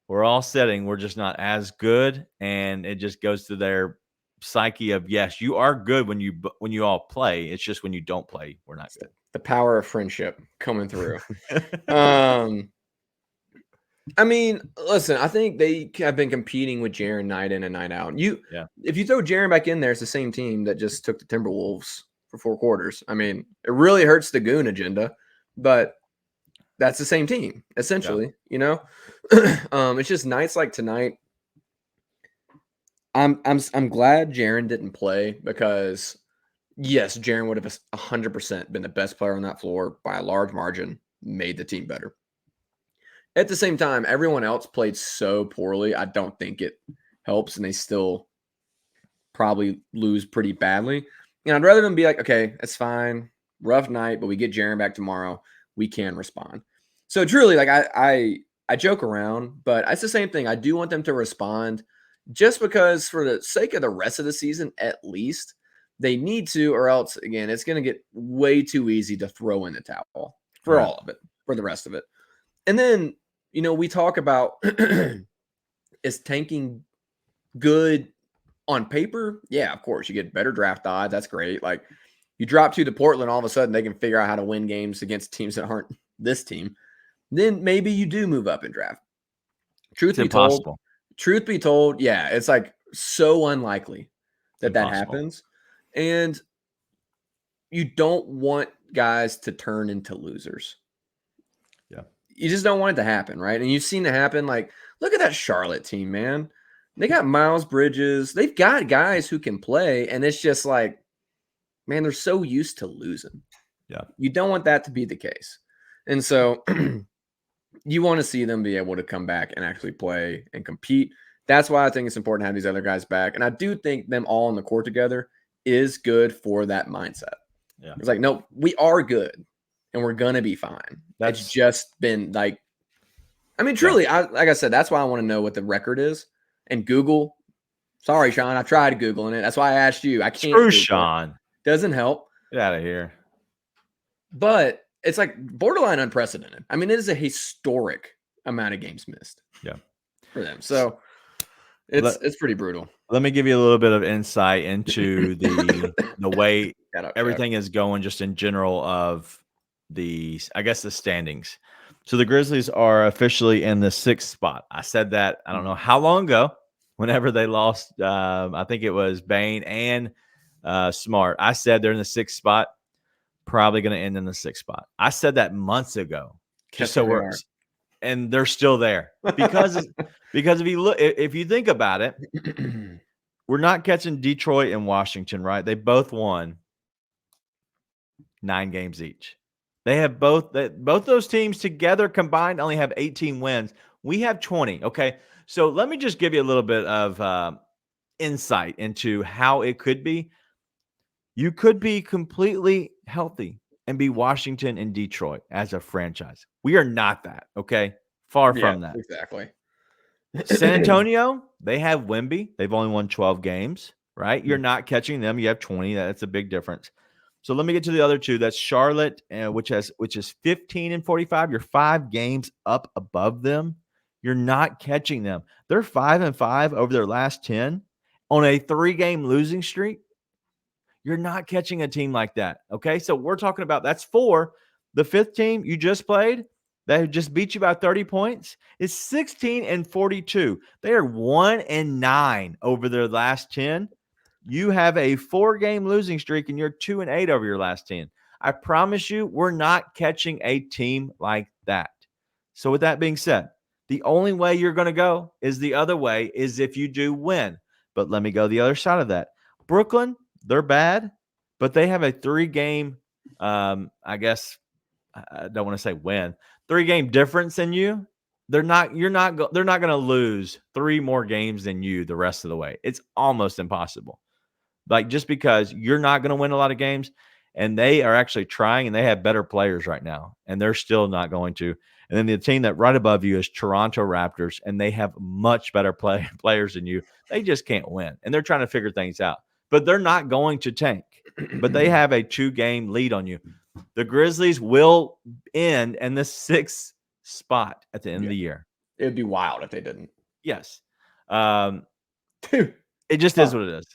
we're all setting, we're just not as good, and it just goes to their psyche of, yes, you are good when you all play. It's just when you don't play, we're not good. The power of friendship coming through. I mean, listen, I think they have been competing with Jaren night in and night out. If you throw Jaren back in there, it's the same team that just took the Timberwolves for 4 quarters. I mean, it really hurts the Goon agenda, but that's the same team, essentially, you know? It's just nights like tonight. I'm glad Jaren didn't play because yes, Jaren would have 100% been the best player on that floor by a large margin, made the team better. At the same time, everyone else played so poorly, I don't think it helps, and they still probably lose pretty badly. And I'd rather than be like, okay, it's fine, rough night, but we get Jaren back tomorrow, we can respond. So truly, like I joke around, but it's the same thing. I do want them to respond just because for the sake of the rest of the season, at least, they need to, or else, again, it's going to get way too easy to throw in the towel for all of it, for the rest of it. And then, we talk about is tanking good on paper? Yeah, of course. You get better draft odds. That's great. Like, you drop to Portland, all of a sudden they can figure out how to win games against teams that aren't this team. Then maybe you do move up in draft. Truth be told, yeah, it's like so unlikely that happens. And you don't want guys to turn into losers. Yeah. You just don't want it to happen, right? And you've seen it happen. Like, look at that Charlotte team, man. They got Miles Bridges. They've got guys who can play, and it's just like, man, they're so used to losing. Yeah. You don't want that to be the case. And so you want to see them be able to come back and actually play and compete. That's why I think it's important to have these other guys back. And I do think them all on the court together is good for that mindset. Yeah. It's like, no, we are good and we're going to be fine. It's just been like, I mean, truly, like I said, that's why I want to know what the record is. And Google, sorry, Sean, I tried Googling it. That's why I asked you. I can't. Screw Sean. Doesn't help. Get out of here. But it's like borderline unprecedented. I mean, it is a historic amount of games missed. Yeah. For them. So it's pretty brutal. Let me give you a little bit of insight into the way everything is going just in general of the standings. So the Grizzlies are officially in the 6th spot. I said that, I don't know how long ago, whenever they lost, I think it was Bain and Smart. I said they're in the 6th spot, probably going to end in the 6th spot. I said that months ago. And they're still there because if you think about it, we're not catching Detroit and Washington, right? They both won 9 games each. They have both those teams together combined only have 18 wins. We have 20. Okay. So let me just give you a little bit of insight into how it could be. You could be completely healthy and be Washington and Detroit as a franchise. We are not that, okay? Far from that. Exactly. San Antonio, they have Wemby. They've only won 12 games, right? You're not catching them. You have 20. That's a big difference. So let me get to the other two. That's Charlotte, which is 15 and 45. You're 5 games up above them. You're not catching them. They're 5-5 over their last 10 on a 3-game losing streak. You're not catching a team like that. Okay. So we're talking about that's 4. The 5th team you just played that just beat you by 30 points is 16 and 42. They are 1-9 over their last 10. You have a 4-game losing streak and you're 2-8 over your last 10. I promise you, we're not catching a team like that. So with that being said, the only way you're going to go is the other way is if you do win. But let me go the other side of that. Brooklyn, they're bad, but they have a 3-game, I guess I don't want to say win, 3-game difference in you. They're not going to lose 3 more games than you the rest of the way. It's almost impossible. Like just because you're not going to win a lot of games and they are actually trying and they have better players right now and they're still not going to. And then the team that right above you is Toronto Raptors and they have much better players than you. They just can't win and they're trying to figure things out. But they're not going to tank. But they have a 2-game lead on you. The Grizzlies will end in the 6th spot at the end of the year. It would be wild if they didn't. Yes. Dude, it just is what it is.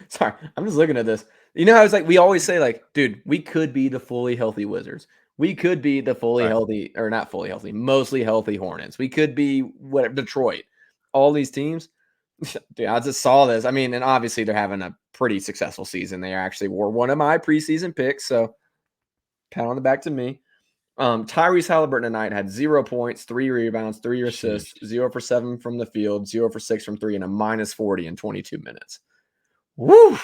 Sorry, I'm just looking at this. You know how it's like we always say, like, dude, we could be the fully healthy Wizards. We could be the fully healthy, or not fully healthy, mostly healthy Hornets. We could be whatever, Detroit. All these teams. Dude, I just saw this. I mean, and obviously they're having a pretty successful season. They actually were one of my preseason picks, so pat on the back to me. Tyrese Halliburton tonight had 0 points, 3 rebounds, 3 assists, 0 for 7 from the field, 0 for 6 from 3, and a -40 in 22 minutes. Woo!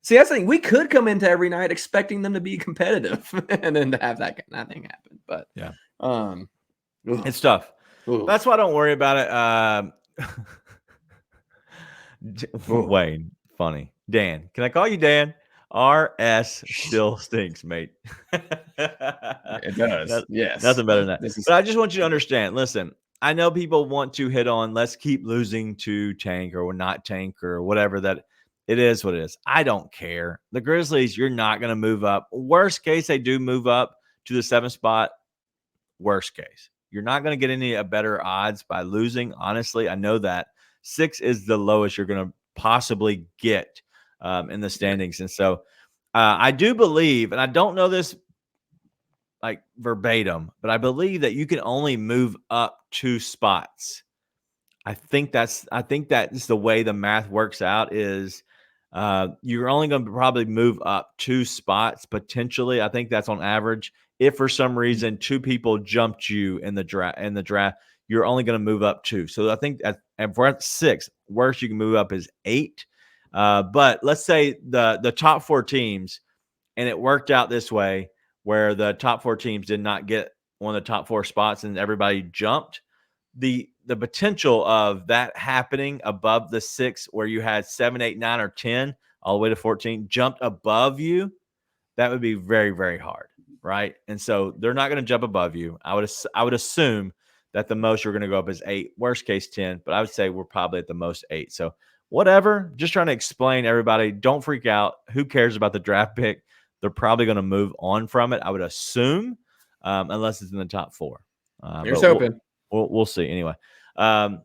See, that's the thing. We could come into every night expecting them to be competitive and then to have that thing happen. But Yeah. it's It's tough. That's why I don't worry about it. Wayne, funny. Dan, can I call you Dan? RS still stinks, mate. It does. Yes. Nothing better than that. But I just want you to understand. Listen, I know people want to hit on let's keep losing to tank or not tank or whatever that it is what it is. I don't care. The Grizzlies, you're not going to move up. Worst case, they do move up to the 7th spot. Worst case. You're not going to get any better odds by losing. Honestly, I know that 6 is the lowest you're going to possibly get in the standings. And so I do believe, and I don't know this like verbatim, but I believe that you can only move up 2 spots. I think that's the way the math works out is you're only going to probably move up 2 spots potentially. I think that's on average. If for some reason 2 people jumped you in the draft, you're only going to move up 2. So I think and for 6, worst you can move up is 8. But let's say the top 4 teams, and it worked out this way where the top 4 teams did not get one of the top 4 spots and everybody jumped. The potential of that happening above the 6 where you had 7, 8, 9, or 10 all the way to 14 jumped above you, that would be very, very hard, right? And so they're not going to jump above you. I would assume that the most you're going to go up is 8, worst case 10, but I would say we're probably at the most 8. So whatever, just trying to explain to everybody, don't freak out. Who cares about the draft pick? They're probably going to move on from it, I would assume, unless it's in the top 4. Here's hoping. We'll see. Anyway, I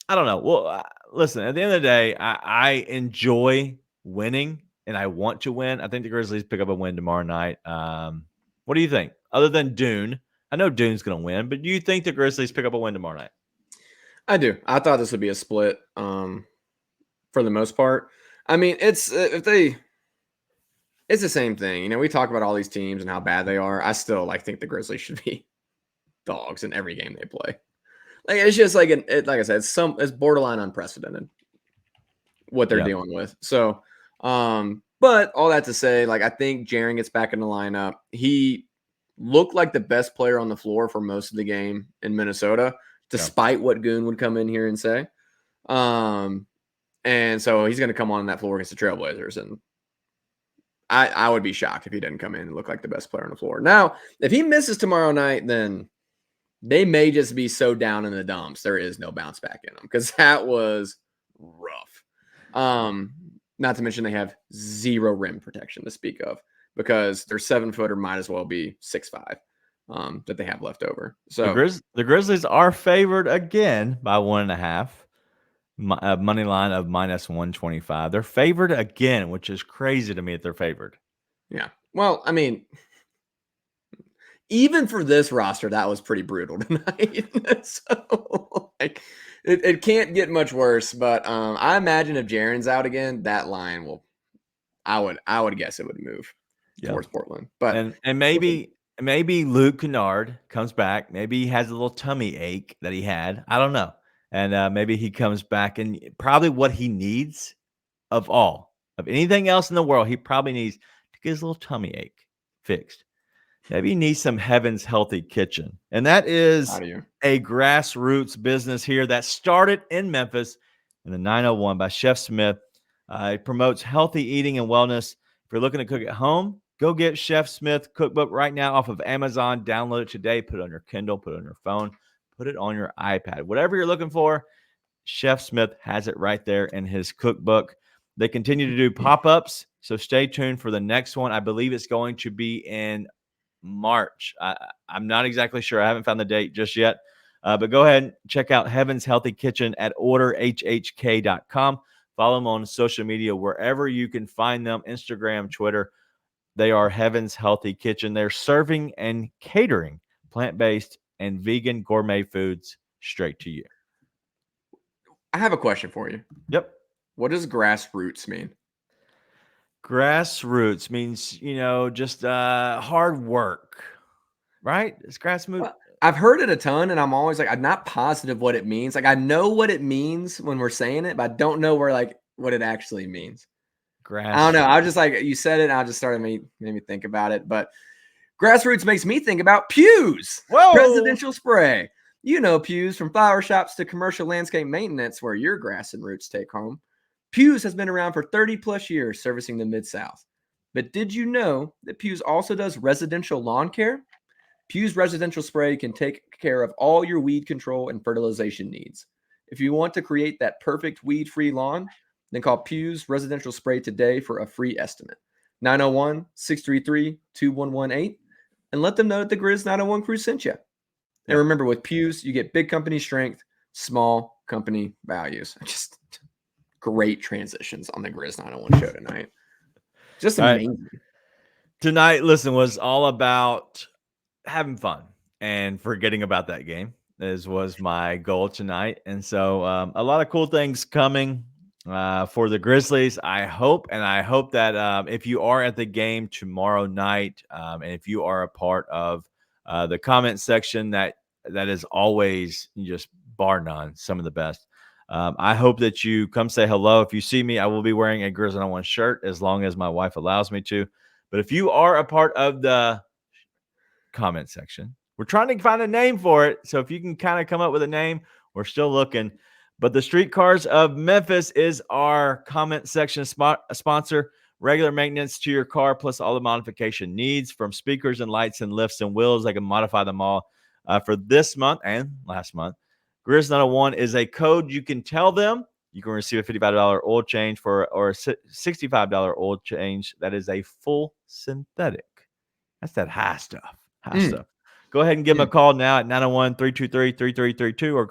don't know. Well, listen, at the end of the day, I enjoy winning and I want to win. I think the Grizzlies pick up a win tomorrow night. What do you think? Other than Dune, I know Dune's going to win, but do you think the Grizzlies pick up a win tomorrow night? I do. I thought this would be a split for the most part. I mean, it's the same thing. You know, we talk about all these teams and how bad they are. I still think the Grizzlies should be dogs in every game they play. Like it's just like like I said, it's borderline unprecedented what they're dealing with. So, but all that to say, I think Jaren gets back in the lineup. He looked like the best player on the floor for most of the game in Minnesota, despite what Goon would come in here and say. And so he's going to come on that floor against the Trailblazers, and I would be shocked if he didn't come in and look like the best player on the floor. Now, if he misses tomorrow night, then they may just be so down in the dumps there is no bounce back in them because that was rough. Not to mention they have 0 rim protection to speak of because their 7-footer might as well be 6'5" that they have left over. So the Grizzlies are favored again by 1.5. Money line of -125. They're favored again, which is crazy to me that they're favored. Yeah. Well, I mean, even for this roster, that was pretty brutal tonight. So it can't get much worse. But I imagine if Jaren's out again, that line will. I would guess it would move towards Portland. But and maybe Luke Kennard comes back. Maybe he has a little tummy ache that he had. I don't know. And maybe he comes back and probably what he needs of anything else in the world, he probably needs to get his little tummy ache fixed. Maybe he needs some Heaven's Healthy Kitchen. And that is a grassroots business here that started in Memphis in the 901 by Chef Smith. It promotes healthy eating and wellness. If you're looking to cook at home, go get Chef Smith cookbook right now off of Amazon. Download it today. Put it on your Kindle, put it on your phone. Put it on your iPad. Whatever you're looking for, Chef Smith has it right there in his cookbook. They continue to do pop-ups, so stay tuned for the next one. I believe it's going to be in March. I'm not exactly sure. I haven't found the date just yet. But go ahead and check out Heaven's Healthy Kitchen at orderhhk.com. Follow them on social media wherever you can find them, Instagram, Twitter. They are Heaven's Healthy Kitchen. They're serving and catering plant-based and vegan gourmet foods straight to you. I have a question for you. Yep. What does grassroots mean? Grassroots means, just hard work. right? It's grass moved. Well, I've heard it a ton, and I'm always like, I'm not positive what it means. Like, I know what it means when we're saying it, but I don't know what it actually means. Grass. I don't know. I was just like, you said it, and I just started made me think about it. But grassroots makes me think about Pews. Whoa. Residential spray. You know Pews, from flower shops to commercial landscape maintenance, where your grass and roots take home. Pews has been around for 30 plus years servicing the Mid-South. But did you know that Pews also does residential lawn care? Pews residential spray can take care of all your weed control and fertilization needs. If you want to create that perfect weed-free lawn, then call Pews Residential Spray today for a free estimate. 901-633-2118, and let them know that the Grizz 901 crew sent you. And remember, with Pews, you get big company strength, small company values. Just great transitions on the Grizz 901 show tonight. Just amazing. Tonight, listen, was all about having fun and forgetting about that game. This was my goal tonight. And so a lot of cool things coming for the Grizzlies. I hope that if you are at the game tomorrow night, and if you are a part of the comment section, that is always just bar none, some of the best. I hope that you come say hello. If you see me, I will be wearing a Grizz 901 shirt as long as my wife allows me to. But if you are a part of the comment section, we're trying to find a name for it. So if you can kind of come up with a name, we're still looking. But the Streetcars of Memphis is our comment section sponsor. Regular maintenance to your car, plus all the modification needs, from speakers and lights and lifts and wheels. They can modify them all for this month and last month. Grizz 901 is a code. You can tell them you can receive a $55 oil change or a $65 oil change. That is a full synthetic. That's that high stuff. Stuff. Go ahead and give them a call now at 901-323-3332 or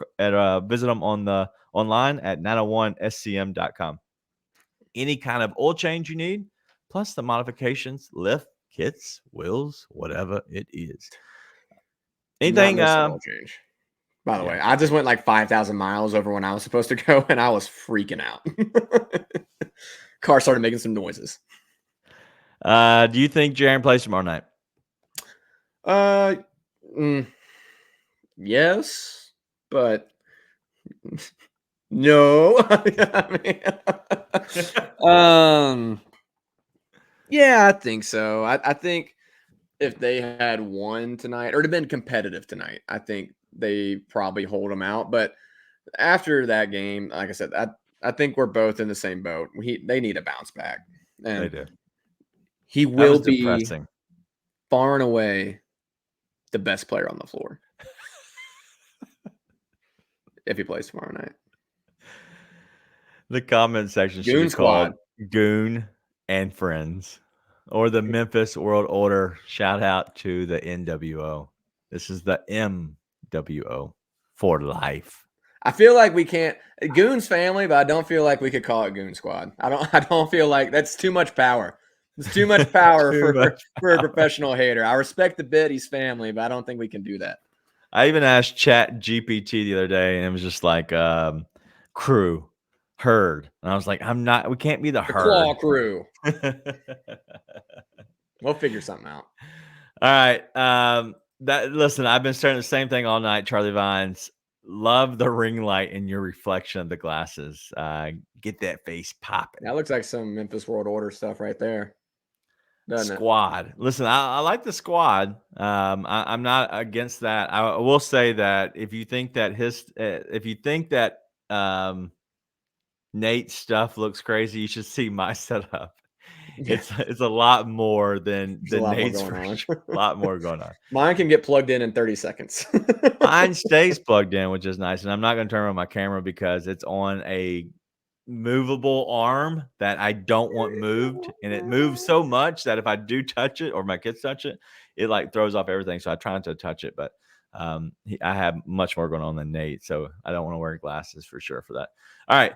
visit them online at 901scm.com. Any kind of oil change you need, plus the modifications, lift, kits, wheels, whatever it is. Anything? Oil change. By the way, I just went like 5,000 miles over when I was supposed to go, and I was freaking out. Car started making some noises. Do you think Jaren plays tomorrow night? Yes, but no. Yeah, I think so. I think if they had won tonight, or it had been competitive tonight, I think they probably hold them out. But after that game, like I said, I think we're both in the same boat. They need a bounce back. And they do. He will be far and away the best player on the floor if he plays tomorrow night. The comment section should be called Goon and Friends, or the Memphis World Order. Shout out to the NWO. This is the MWO for life. I feel like we can't Goon's family, but I don't feel like we could call it Goon Squad. I don't feel like that's too much power. It's too much power for a professional hater. I respect the bit, he's family, but I don't think we can do that. I even asked Chat GPT the other day, and it was just like crew, herd. And I was like, we can't be the herd. Claw crew. We'll figure something out. All right. Listen, I've been saying the same thing all night, Charlie Vines. Love the ring light in your reflection of the glasses. Get that face popping. That looks like some Memphis World Order stuff right there. Squad. Listen, I like the squad. I'm not against that. I will say that if you think that Nate's stuff looks crazy, you should see my setup. It's a lot more than Nate's. A lot more going on. Mine can get plugged in 30 seconds. Mine stays plugged in, which is nice. And I'm not going to turn on my camera because it's on a movable arm that I don't want moved, and it moves so much that if I do touch it or my kids touch it, it like throws off everything. So I try not to touch it, but I have much more going on than Nate, so I don't want to wear glasses for sure for that. All right.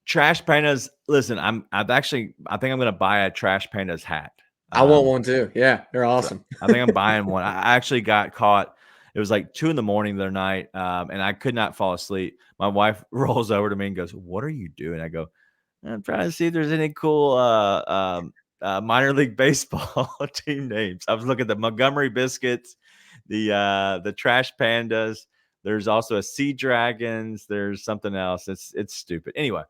Trash Pandas. Listen, I think I'm going to buy a Trash Pandas hat. I want one too. Yeah, they're awesome. I think I'm buying one. I actually got caught. It was like 2 a.m. the other night, and I could not fall asleep. My wife rolls over to me and goes, "What are you doing?" I go, "I'm trying to see if there's any cool minor league baseball team names. I was looking at the Montgomery Biscuits, the Trash Pandas. There's also a Sea Dragons. There's something else. It's stupid. Anyway,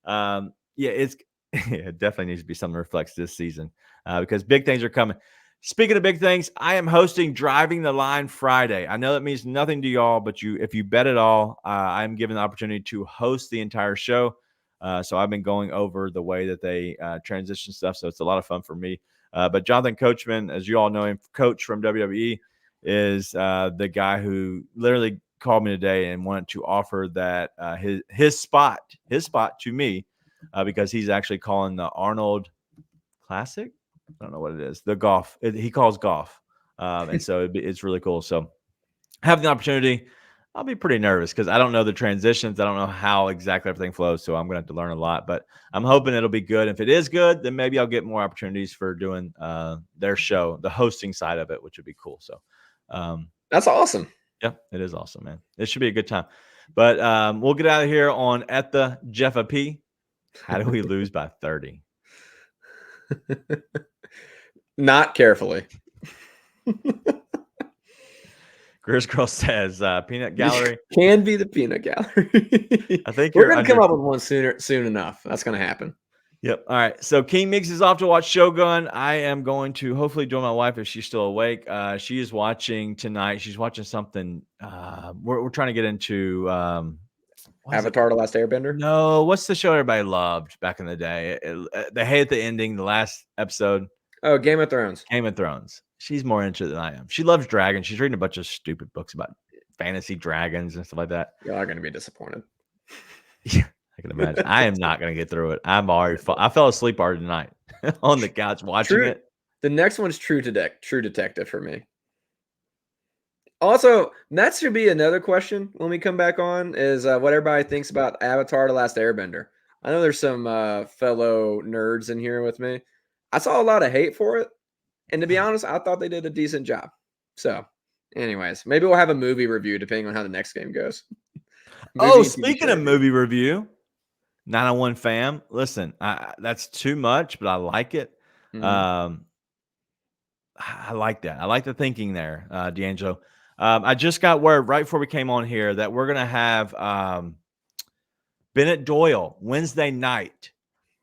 it definitely needs to be something that reflects this season because big things are coming. Speaking of big things, I am hosting Driving the Line Friday. I know that means nothing to y'all, but if you bet it all, I'm given the opportunity to host the entire show. So I've been going over the way that they transition stuff. So it's a lot of fun for me. But Jonathan Coachman, as you all know him, Coach from WWE, is the guy who literally called me today and wanted to offer that his spot to me because he's actually calling the Arnold Classic. I don't know what it is. The golf. He calls golf. And so it's really cool. So having the opportunity, I'll be pretty nervous because I don't know the transitions. I don't know how exactly everything flows. So I'm going to have to learn a lot. But I'm hoping it'll be good. If it is good, then maybe I'll get more opportunities for doing their show, the hosting side of it, which would be cool. So that's awesome. Yeah, it is awesome, man. It should be a good time. But we'll get out of here on at the Jeffa P. How do we lose by 30? Not carefully. Grizz Girl says Peanut Gallery. Can be the Peanut Gallery. I think we're going to come up with one soon enough. That's going to happen. Yep. All right. So King Mix is off to watch Shogun. I am going to hopefully join my wife if she's still awake. She is watching tonight. She's watching something. We're trying to get into Avatar: The Last Airbender. No, what's the show everybody loved back in the day? They hate the ending, the last episode. Oh, Game of Thrones. Game of Thrones. She's more into it than I am. She loves dragons. She's reading a bunch of stupid books about fantasy dragons and stuff like that. Y'all are going to be disappointed. Yeah. I can imagine. I am not going to get through it. I fell asleep already tonight on the couch watching it. The next one's True Detective for me. Also, that should be another question when we come back on is what everybody thinks about Avatar: The Last Airbender. I know there's some fellow nerds in here with me. I saw a lot of hate for it. And to be honest, I thought they did a decent job. So, anyways, maybe we'll have a movie review depending on how the next game goes. Speaking of movie review, 901 fam, listen, that's too much, but I like it. Mm-hmm. I like that. I like the thinking there, D'Angelo. I just got word right before we came on here that we're going to have Bennett Doyle Wednesday night.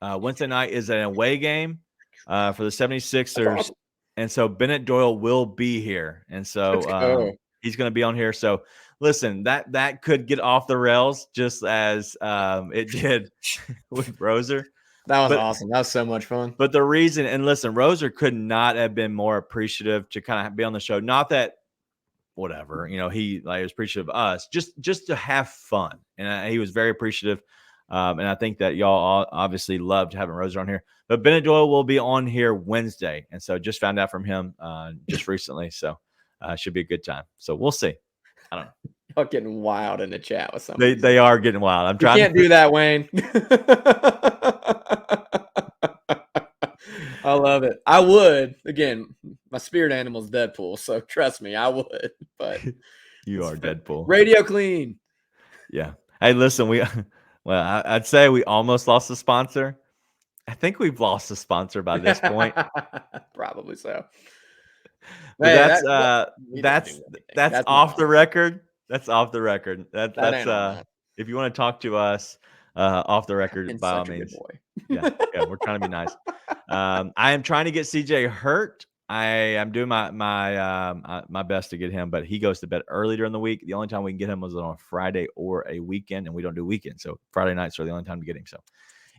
Wednesday night is an away game for the 76ers. Awesome. And so Bennett Doyle will be here. And so he's going to be on here. So listen, that could get off the rails just as it did with Roser. That was awesome. That was so much fun. But the reason, and listen, Roser could not have been more appreciative to kind of be on the show. Not that whatever, he was appreciative of us, just to have fun. And he was very appreciative. And I think that y'all obviously loved having Roser on here. But Bennett Doyle will be on here Wednesday. And so just found out from him just recently. So should be a good time. So we'll see. I don't know. Y'all getting wild in the chat with something. They are getting wild. I'm trying. You can't do that, Wayne. I love it. I would. Again, my spirit animal is Deadpool, so trust me, I would. But you are Deadpool. Radio clean. Yeah. Hey, listen, I'd say we almost lost a sponsor. I think we've lost a sponsor by this point. Probably so. That's off the record. That's off the record. That's if you want to talk to us off the record, by all means. Yeah, we're trying to be nice. I am trying to get CJ Hurt. I am doing my best to get him, but he goes to bed early during the week. The only time we can get him was on a Friday or a weekend, and we don't do weekends. So Friday nights are the only time to get him. So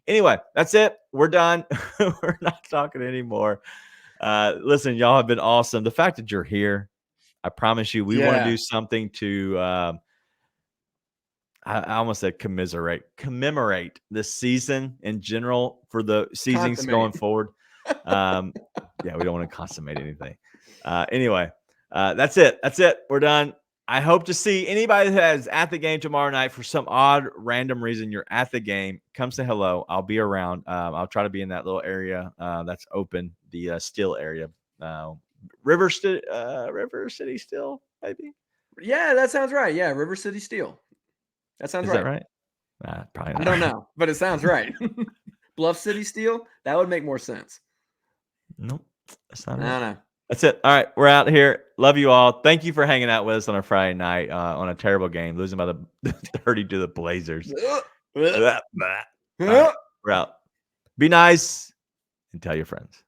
anyway, that's it. We're done. We're not talking anymore. Listen, y'all have been awesome. The fact that you're here, I promise you, we want to do something to I almost said commemorate this season in general for the seasons going forward. We don't want to consummate anything. Anyway, that's it. We're done. I hope to see anybody that is at the game tomorrow night for some odd random reason. You're at the game. Come say hello. I'll be around. I'll try to be in that little area that's open, the Steel area. River City Steel, maybe. Yeah, that sounds right. Yeah, River City Steel. That sounds right. Is that right? Probably not. I don't know, but it sounds right. Bluff City Steel? That would make more sense. Nope. That's not it. No. That's it. All right. We're out here. Love you all. Thank you for hanging out with us on a Friday night on a terrible game, losing by the 30 to the Blazers. All right, we're out. Be nice and tell your friends.